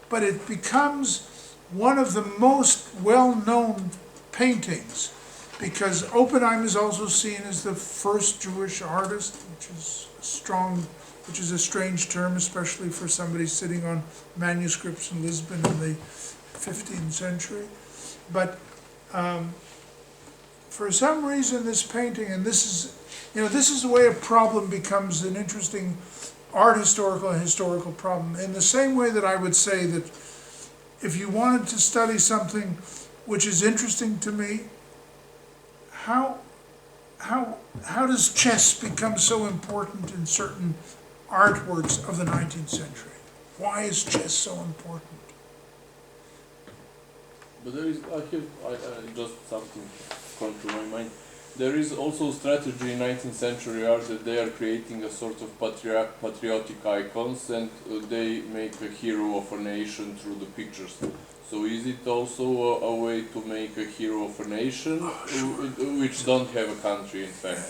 but it becomes one of the most well-known paintings, because Oppenheim is also seen as the first Jewish artist, which is a strange term, especially for somebody sitting on manuscripts in Lisbon in the 15th century. But for some reason this painting, and this is the way a problem becomes an interesting art historical and historical problem, in the same way that I would say that if you wanted to study something which is interesting to me, how does chess become so important in certain artworks of the 19th century? Why is chess so important? But there is, just something come to my mind. There is also strategy in 19th century art that they are creating a sort of patriotic icons, and they make a hero of a nation through the pictures. So is it also a way to make a hero of a nation, which don't have a country, in fact?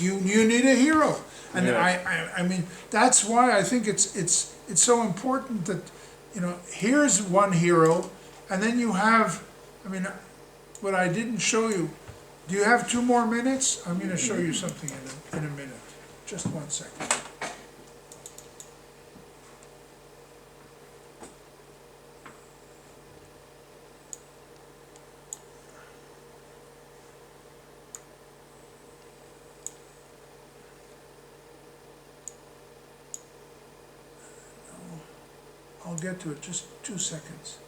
You need a hero, and Yeah. I mean that's why I think it's so important that, you know, here's one hero, and then you have, I mean, what I didn't show you. Do you have 2 more minutes? I'm going to show you something in a minute. Just 1 second. I'll get to it, just 2 seconds.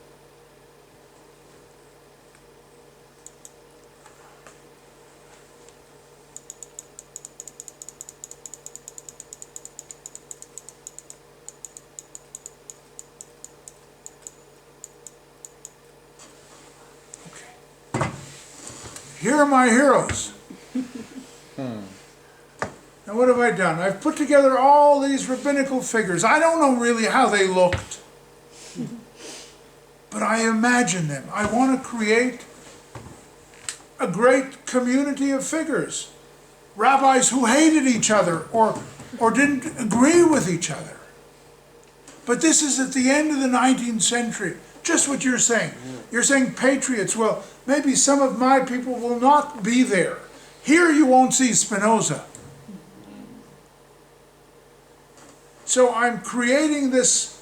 Okay. Here are my heroes. Now what have I done? I've put together all these rabbinical figures. I don't know really how they looked, but I imagine them. I want to create a great community of figures. Rabbis who hated each other or didn't agree with each other. But this is at the end of the 19th century. Just what you're saying. You're saying patriots. Well, maybe some of my people will not be there. Here you won't see Spinoza. So I'm creating this,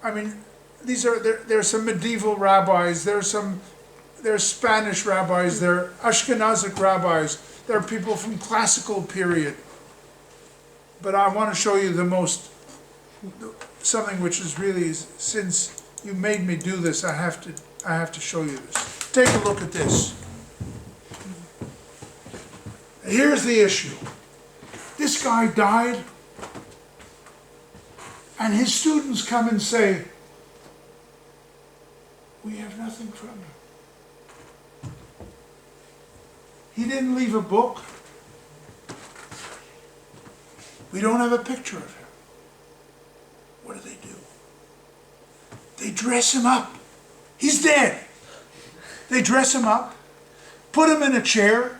I mean, there's some medieval rabbis, there's Spanish rabbis, there are Ashkenazic rabbis, there are people from classical period. But I want to show you something which is really, since you made me do this, I have to show you this. Take a look at this. Here's the issue. This guy died, and his students come and say, we have nothing from him. He didn't leave a book. We don't have a picture of him. What do? They dress him up. He's dead. They dress him up, put him in a chair,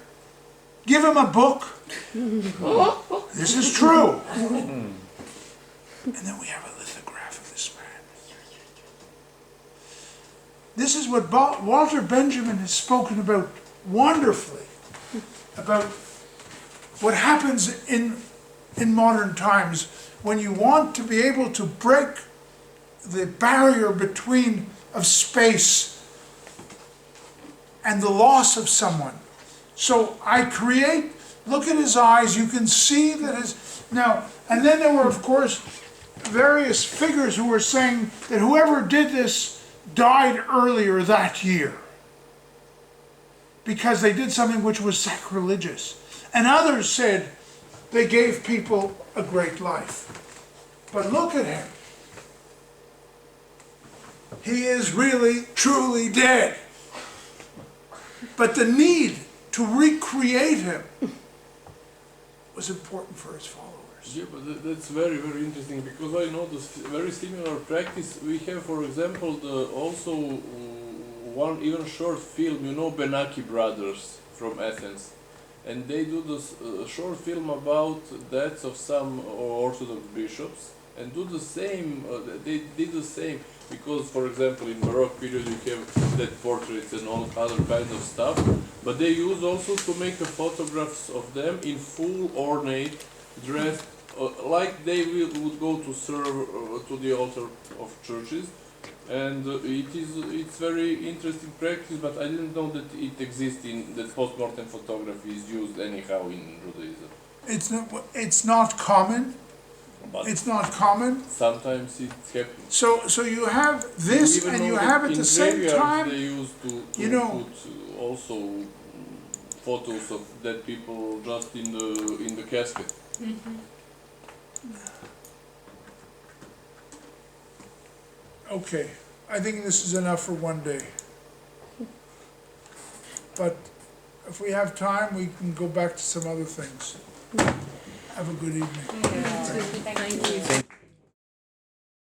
give him a book. This is true. And then we have a lithograph of this man. This is what Walter Benjamin has spoken about wonderfully, about what happens in modern times when you want to be able to break the barrier of space and the loss of someone. So I create, look at his eyes, you can see that now, and then there were, of course, various figures who were saying that whoever did this died earlier that year because they did something which was sacrilegious. And others said they gave people a great life. But look at him. He is really, truly dead. But the need to recreate him was important for his followers. Yeah, but that's very, very interesting, because I know this very similar practice. We have, for example, also one even short film, you know, Benaki brothers from Athens. And they do this short film about deaths of some Orthodox bishops, and do the same, they did the same, because, for example, in Baroque period you have dead portraits and all other kinds of stuff, but they use also to make photographs of them in full ornate, dressed, like they would go to serve to the altar of churches. And it's very interesting practice, but I didn't know that it exists that post-mortem photography is used anyhow in Judaism. It's not common. But it's not common. Sometimes it happens. So you have this, and you have at the same time. They used to put also photos of dead people just in the casket. Mm-hmm. Okay, I think this is enough for one day. but if we have time, we can go back to some other things. Have a good evening. Thank you. Thank you.